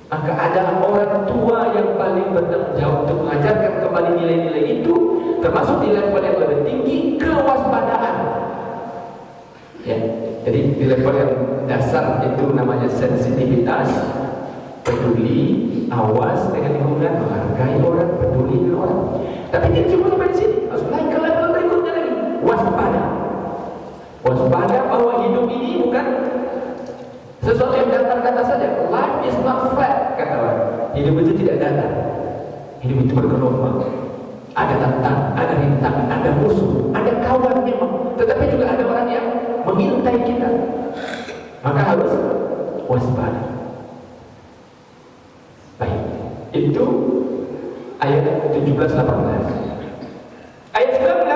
Maka ada orang tua yang paling bertanggung jawab untuk mengajarkan kembali nilai-nilai itu, termasuk di level yang lebih tinggi, kewaspadaan. Ya, jadi di level yang dasar itu namanya sensitivitas, peduli, awas dengan lingkungan, menghargai orang, peduli dengan orang. Tapi tidak cuma sampai di sini, harus naik ke level berikutnya lagi, waspada. Waspada bahwa hidup ini bukan sesuatu yang datar-datar saja. Life is not flat, kata orang. Hidup itu tidak datar. Hidup itu bergelombang. Ada tantangan, ada rintangan, ada musuh, ada kawan memang. Tetapi juga ada orang yang mengintai kita. Maka harus waspada. Baik, itu ayat 17-18. Ayat 19.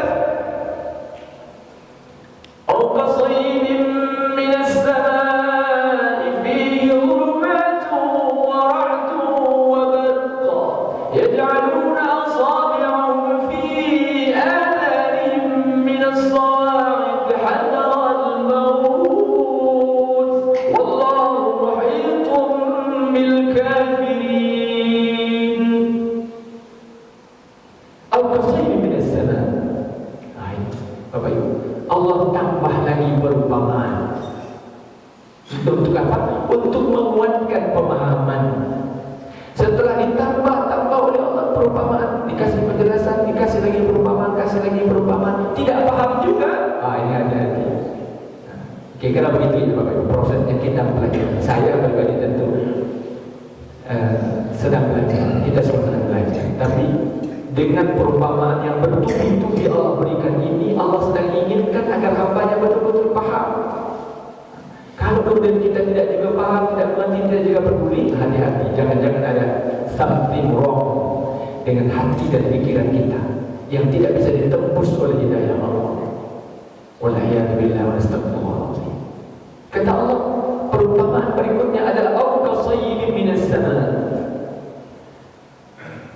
Allah tambah lagi perumpamaan. Untuk apa? Untuk menguatkan pemahaman. Setelah ditambah oleh Allah perumpamaan, dikasih penjelasan, dikasih lagi perumpamaan, kasih lagi perumpamaan, tidak paham juga. Ini hati-hati. Kira-kira begitu ya Bapak Ibu, prosesnya kita belajar. Saya pribadi tentu sedang belajar, kita semua sedang belajar. Tapi dengan perumpamaan yang bertubi-tubi Allah berikan ini, Allah sedang inginkan agar hambanya betul-betul paham. Kalau kemudian kita tidak juga paham, tidak mengerti, tidak juga peduli, hati-hati, jangan-jangan ada something wrong dengan hati dan pikiran kita yang tidak bisa ditembus oleh hidayah Allah. Wal'iyadzubillah wa astagfirullahaladzim. Kata Allah, perumpamaan berikutnya adalah au kasayyibin minas sama',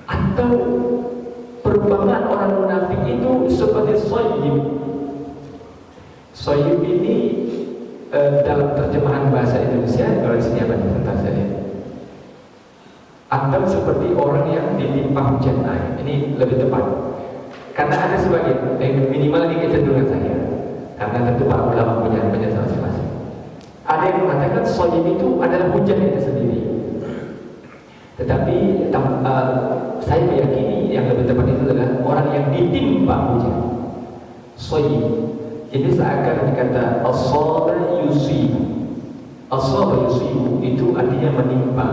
atau perumpamaan orang munafik itu seperti sayyib. Sayyib ini dalam terjemahan bahasa Indonesia, kalau di sini apa sebentar saya. Atau seperti orang yang ditimpa hujan air. Ini lebih tepat. Karena ada sebagian, minimal ini kecenderungan saya. Karena tentu para ulama punya penjelasan masing-masing. Ada yang mengatakan sayyib itu adalah hujan itu sendiri. Tetapi saya meyakini yang lebih tepat itu adalah orang yang ditimpa hujan. Sayyib Ini seakan dikata asaba yusibu. Asaba yusibu itu artinya menimpa.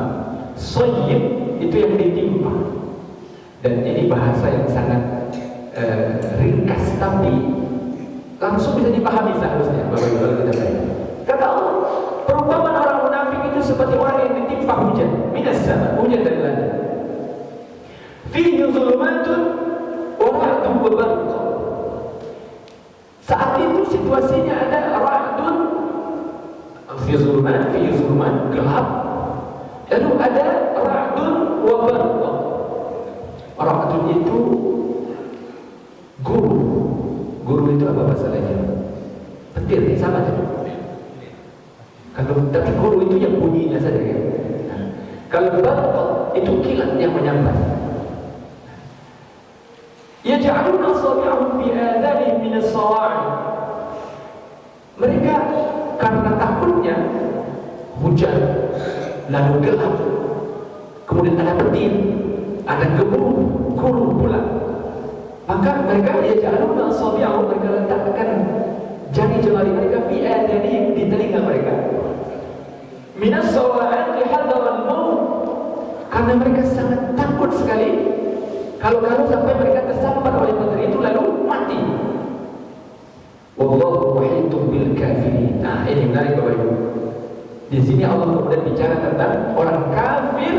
Soyib itu yang ditimpa. Dan ini bahasa yang sangat ringkas tapi langsung bisa dipahami seharusnya Bapak Ibu kalau kita baca. Kata Allah, perumpamaan orang munafik itu seperti orang yang ditimpa hujan, minas sama, hujan dari langit. Fihi dhulumatun wa ra'dun wa barq. Saat itu situasinya ada ra'dun, fihi dhulumat, gelap. Lalu ada ra'dun wa barq. Ra'dun itu guru itu apa bahasa lainnya? Petir, sama saja. Tapi guru itu yang bunyinya saja kan. Kalau barq itu kilat yang menyambar. Yaj'aluna asabi'ahum fi adhanihim min as-sawa'i. Mereka karena takutnya hujan lalu gelap, kemudian ada petir, ada gemuruh, guru pula. Maka mereka yaj'aluna asabi'ahum, mereka letakkan jari jemari mereka fi adhanihim, di telinga mereka. Min as-sawa'i hadar al-maut, karena mereka sangat takut sekali kalau sampai mereka tersambar oleh petir itu lalu mati. Wallahu muhitun bil kafirin. Nah, ini menarik Bapak Ibu. Di sini Allah kemudian bicara tentang orang kafir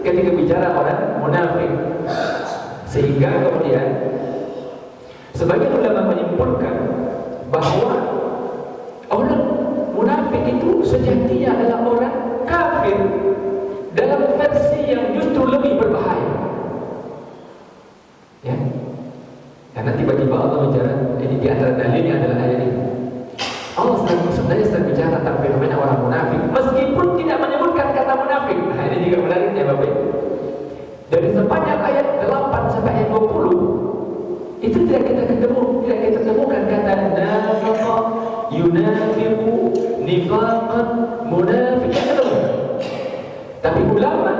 ketika bicara orang munafik. Sehingga kemudian sebagian ulama menyimpulkan bahwa orang munafik itu sejatinya adalah orang kafir dalam versi yang justru lebih berbahaya. Ya, karena tiba-tiba Allah bicara, ini di antara dalilnya adalah ayat ini. Allah sebenarnya sedang bicara tentang fenomena orang munafik, meskipun tidak menyebutkan kata munafik. Nah, ini juga menariknya Bapak Ibu. Dari sepanjang ayat 8 sampai ayat 20 itu tidak kita temukan kata nafaqa, yunafiqu, nifaqan, munafiqan. Tapi ulama,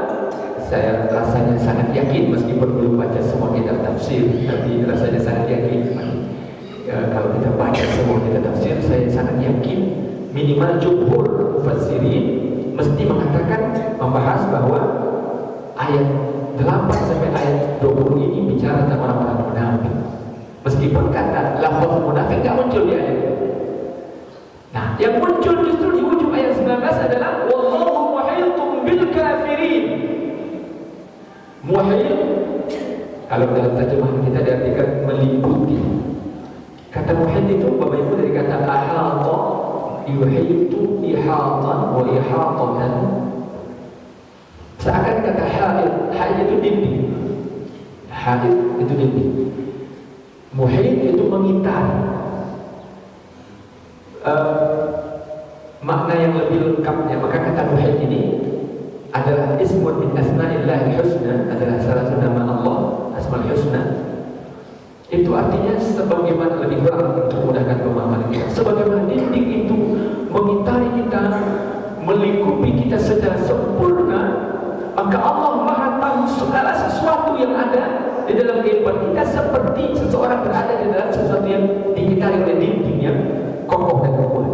saya rasanya sangat yakin meskipun belum baca semua kitab tafsir, tapi rasanya sangat yakin kalau kita baca semua kitab tafsir, saya sangat yakin minimal jumhur mufassirin mesti mengatakan, membahas bahwa ayat 8 sampai ayat 20 ini bicara tentang orang-orang munafik. Meskipun kata lafaz munafik tidak muncul di ayat. Nah, yang muncul justru di ujung ayat 19 adalah wallahu muhitun bil kafirin. Muhit, kalau dalam terjemahan kita diartikan meliputi. Kata muhit itu Bapak Ibu dari kata ahata, yuhitu ihatan wa ihatan. Seakan kata haid itu dinding. Haid itu dinding. Muhit itu mengitari. Makna yang lebih lengkapnya, maka kata muhit ini adalah ismun min asma'illahil husna, adalah salah satu nama Allah, asmaul husna. Itu artinya sebagaimana, lebih kurang untuk memudahkan pemahaman kita, sebagaimana dinding itu mengitari kita, melingkupi kita secara sempurna, maka Allah Maha tahu segala sesuatu yang ada di dalam kehidupan kita, seperti seseorang berada di dalam sesuatu yang dikitari oleh dinding yang kokoh dan kuat.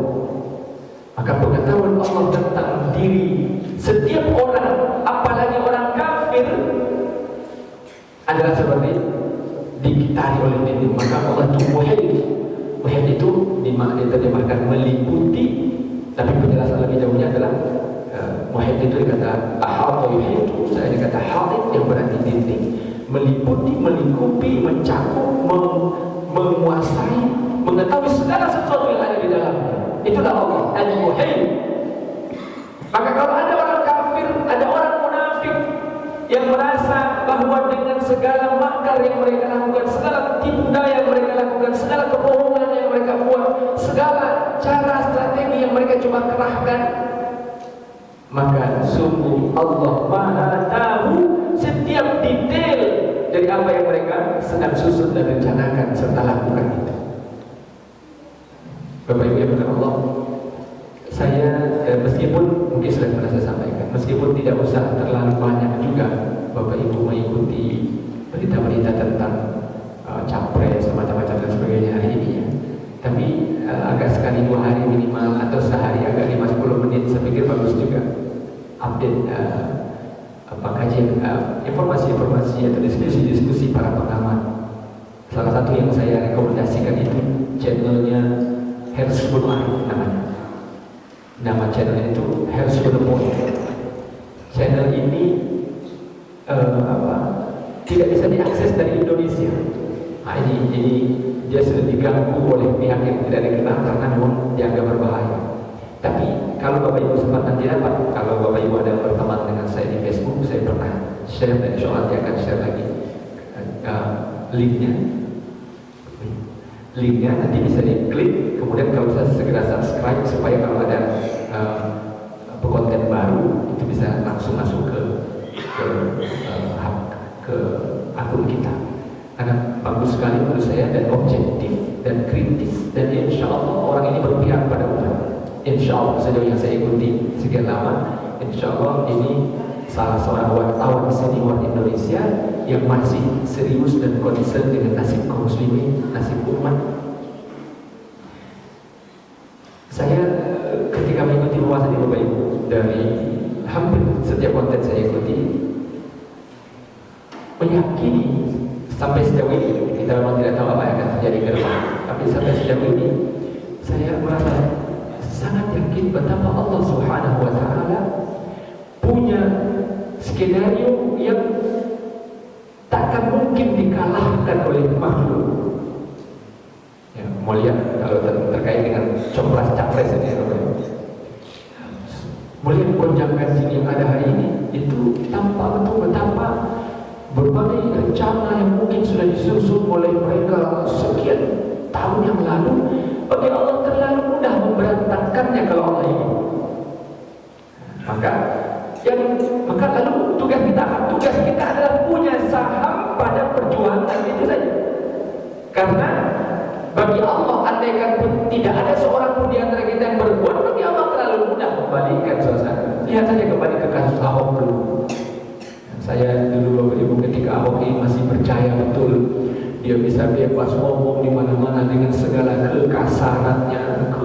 Maka pengetahuan Allah tentang diri setiap orang, apalagi orang kafir, adalah seperti dikitari oleh dinding. Maka Allah itu muhit. Muhit itu diterjemahkan meliputi, tapi penjelasan lebih jauhnya adalah muhit itu dikata ahata yuhitu, saya dikata haid yang berarti dinding, meliputi, melingkupi, mencakup, menguasai, mengetahui segala sesuatu yang ada di dalamnya. Itulah Allah al-muhit. Maka kalau ada orang kafir, ada orang munafik yang merasa bahwa dengan segala makar yang mereka lakukan, segala tipu daya yang mereka lakukan, segala kebohongan yang mereka buat, segala cara strategi yang mereka coba kerahkan, maka sungguh Allah Maha tahu setiap detail dari apa yang mereka sedang susun dan rencanakan serta lakukan itu. Bapak Ibu yang berkata Allah, saya meskipun mungkin sudah pernah saya sampaikan, meskipun tidak usah terlalu banyak juga Bapak Ibu mengikuti berita-berita tentang capres macam-macam dan sebagainya hari ini ya. Tapi agak sekali 2 hari minimal atau sehari agak 5-10 menit, saya pikir bagus juga update kajian informasi-informasi atau diskusi-diskusi para pengamat. Salah satu yang saya rekomendasikan itu channelnya Herzbun Arif namanya. Nama channelnya itu Herzbun Arif. Channel ini tidak bisa diakses dari Indonesia. Nah, ini dia sudah diganggu oleh pihak yang tidak dikenal karena memang dianggap berbahaya. Tapi kalau Bapak Ibu sempat nanti dapat, kalau Bapak Ibu ada yang berteman dengan saya di Facebook, saya pernah share dan insya Allah dia akan share lagi linknya nanti bisa diklik. Kemudian kalau bisa segera subscribe supaya kalau ada konten baru itu bisa langsung masuk ke akun kita. Karena bagus sekali menurut saya dan objektif dan kritis dan insya Allah orang ini berpihak pada umat. Insya Allah sejauh yang saya ikuti sekian lama, insya Allah ini salah seorang wartawan senior Indonesia yang masih serius dan concern dengan nasib kaum muslimin, nasib umat. Saya ketika mengikuti wawasan Bapak Ibu dari hampir setiap konten saya ikuti, meyakini sampai sejauh ini, kita memang tidak tahu apa yang akan terjadi ke depan, tapi sampai sejauh ini saya merasa sangat yakin betapa Allah Subhanahu wa Ta'ala punya skenario yang takkan mungkin dikalahkan oleh makhluk. Ya, mau lihat kalau terkait dengan copras capres ini, melihat gonjang ganjing yang ada hari ini, itu tampak betul betapa berbagai rencana yang mungkin sudah disusun oleh mereka sekian tahun yang lalu, bagi Allah terlalu mudah memberantakannya kalau Allah ingin. Maka lalu tugas kita adalah punya saham pada perjuangan itu saja. Karena bagi Allah, andaikan pun tidak ada seorang pun di antara kita yang berbuat, bagi Allah terlalu mudah membalikkan suasana. Lihat saja kembali ke kasus Ahok dulu. Saya dulu Bapak Ibu ketika Ahok ini masih percaya betul dia bisa bebas ngomong di mana-mana dengan segala kekasarannya,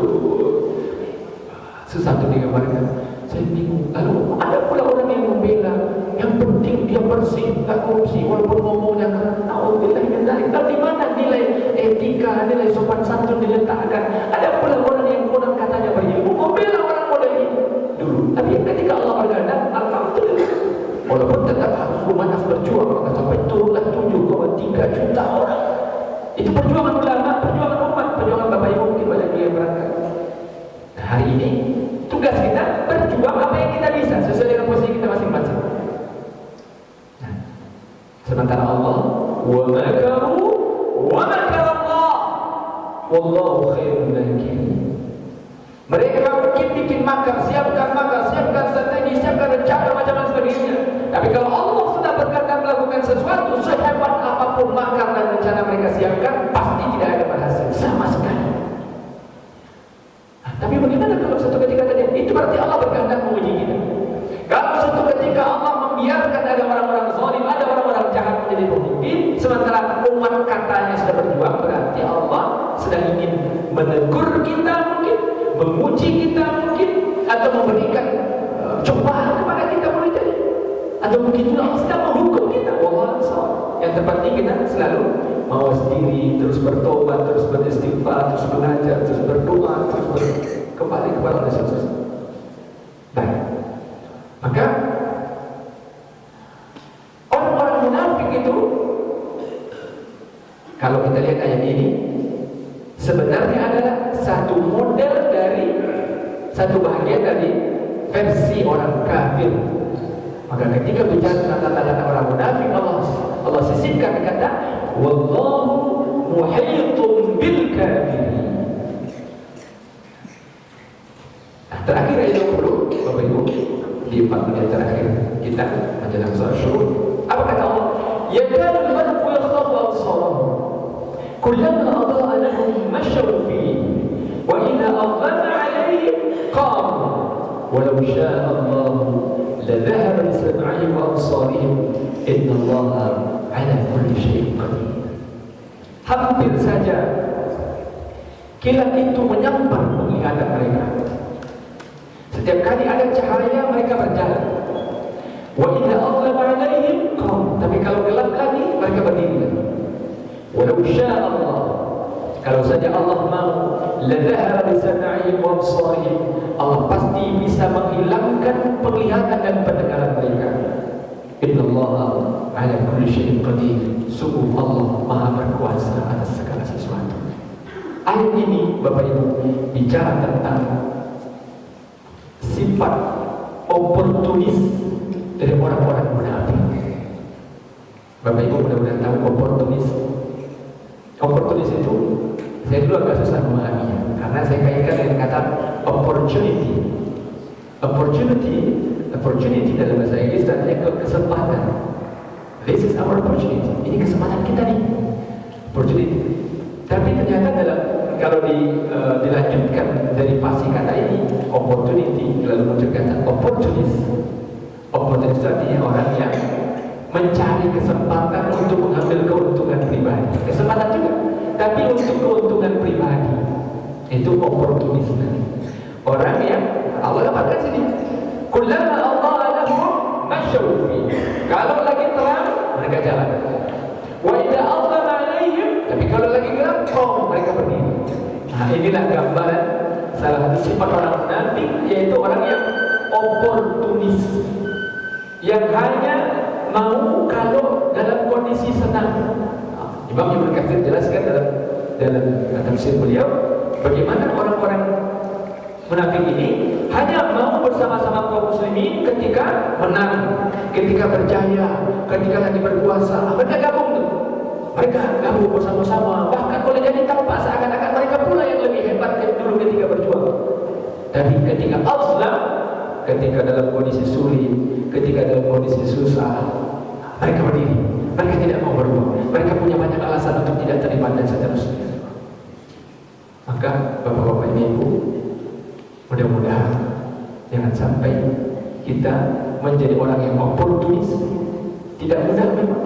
sesuatu digambarkan. Saya bingung. Lalu ada pula orang yang membela, yang penting dia bersih, tak korupsi, walaupun ngomongnya na'udzubillah min dzalik. Tapi di mana nilai etika, nilai sopan santun diletakkan? Ada pula orang yang konon katanya berilmu, membela orang model ini dulu. Tapi ketika Allah berkehendak, alhamdulillah. Walaupun tetap harus lumayan berjuang, maka sampai turunlah 7,3 juta orang. Itu perjuangan ulama, perjuangan umat, perjuangan Bapak Ibu mungkin banyak yang berangkat. Nah, hari ini tugas kita berjuang apa yang kita bisa sesuai dengan posisi kita masing-masing. Nah, sementara Allah wa makaru wa makarallah wallahu khairul makirin. Mereka mungkin bikin makar, siapkan strategi, siapkan rencana macam-macam sebagainya. Tapi kalau Allah sudah berkehendak melakukan sesuatu, sehebat apapun makar dan rencana mereka siapkan, pasti tidak ada berhasil sama sekali. Nah, tapi bagaimana kalau satu ketika terjadi? Itu berarti Allah berkehendak menguji kita. Kalau satu ketika Allah membiarkan ada orang-orang zalim, ada orang-orang jahat menjadi pemimpin, sementara umat katanya sudah berjuang, berarti Allah sedang ingin menegur kita mungkin, menguji kita mungkin, atau memberikan cobaan kepada kita boleh jadi, atau mungkin juga Allah sedang menghukum kita. Wallahu a'lam. Yang terpenting kita selalu mawas diri, terus bertobat, terus beristighfar, terus belajar, terus berdoa, terus kembali kepada Allah SWT. Baik. Maka orang-orang munafik itu, kalau kita lihat ayat ini, sebenarnya adalah satu model dari satu bagian dari versi orang kafir. Maka ketika bicara tentang tanda-tanda orang munafik, Allah sisipkan kata wallahu muhitun bil kafirin. Nah, terakhir ayat 20, Bapak Ibu, di 4 menit terakhir kita menjelang salat syuruk. Apa kata Allah? Yakadul barqu yakhtafu absarahum kullama adaa lahum mashaw fihi wa idza adhama 'alayhim qamu walau syaa Allah la dhahaba bi sam'ihim wa absarihim inna Allah 'ala kulli syai'in qadir. Hampir saja Kilat itu menyambar penglihatan mereka. Setiap kali ada cahaya mereka berjalan. Wa idza adlama 'alaihim qam. Tapi kalau gelap lagi mereka berdiri. Walau syaa Allah, kalau saja Allah mau, la dhahara bi sam'ihim wa absarihim, Allah pasti bisa menghilangkan penglihatan dan pendengaran mereka. Innallaha 'ala kulli syai'in qadir. Sungguh Allah Maha berkuasa atas segala sesuatu. Ayat ini Bapak Ibu bicara tentang sifat oportunis dari orang-orang munafik. Bapak Ibu mudah-mudahan tahu oportunis. Oportunis itu saya dulu agak susah memahaminya karena saya kaitkan dengan kata opportunity. Opportunity dalam bahasa Inggris artinya kesempatan. This is our opportunity. Ini kesempatan kita nih. Opportunity. Tapi ternyata kalau dilanjutkan dari fasih kata ini opportunity lalu muncul kata opportunis. Opportunis artinya orang yang mencari kesempatan untuk mengambil keuntungan pribadi. Kesempatan juga, tapi untuk keuntungan pribadi. Itu opportunisme. Orang yang Allah katakan sini, kullama Allah lahum masyaw fi. Kalau lagi terang mereka jalan. Wa idza adlama 'alaihim, tapi kalau lagi gelap mereka berdiri. Nah, inilah gambaran salah satu sifat orang munafik, yaitu orang yang oportunis, yang hanya mau kalau dalam kondisi senang. Imam Ibnu Katsir jelaskan dalam tafsir beliau bagaimana orang-orang munafik ini hanya mau bersama-sama kaum muslimin ketika menang, ketika berjaya, ketika lagi berkuasa. Mereka gabung tuh. Mereka gabung bersama-sama. Bahkan boleh jadi tampak seakan-akan mereka pula yang lebih hebat dulu ketika berjuang. Tapi ketika azlam, ketika dalam kondisi sulit, ketika dalam kondisi susah, mereka berdiri. Mereka tidak mau berubah. Mereka punya banyak alasan untuk tidak terlibat dan seterusnya. Maka Bapak-bapak Ibu, mudah-mudahan jangan sampai kita menjadi orang yang oportunis. Tidak mudah memang.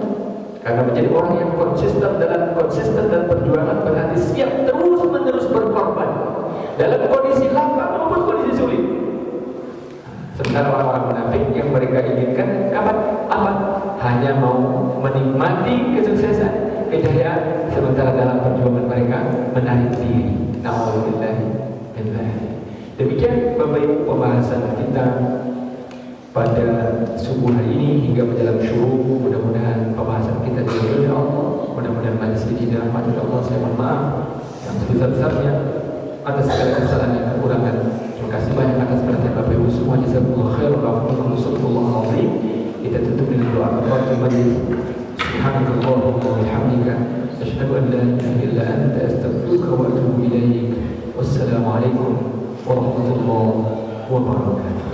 Karena menjadi orang yang konsisten dalam perjuangan berarti siap terus-menerus berkorban dalam kondisi lapang maupun kondisi sulit. Sementara orang-orang munafik yang mereka inginkan apa? Hanya mau menikmati kesuksesan, kejayaan, sementara dalam perjuangan mereka menarik diri. Na'udzubillahi min dzalik. Demikian Bapak Ibu pembahasan kita pada subuh hari ini hingga menjelang syuruk. Mudah-mudahan pembahasan kita diridhoi Allah. Mudah-mudahan majelis ini dirahmati Allah. Saya mohon maaf yang sebesar-besarnya atas segala kesalahan dan kekurangan. Terima kasih banyak atas perhatian Bapak Ibu semua. Jazakumullah khairan wa rahmatullahi azim. Kita tutup dengan doa kafaratul majlis. Subhanakallahumma wa bihamdika asyhadu an la ilaha illa anta astaghfiruka wa atubu ilaik. Wassalamualaikum warahmatullahi wabarakatuh.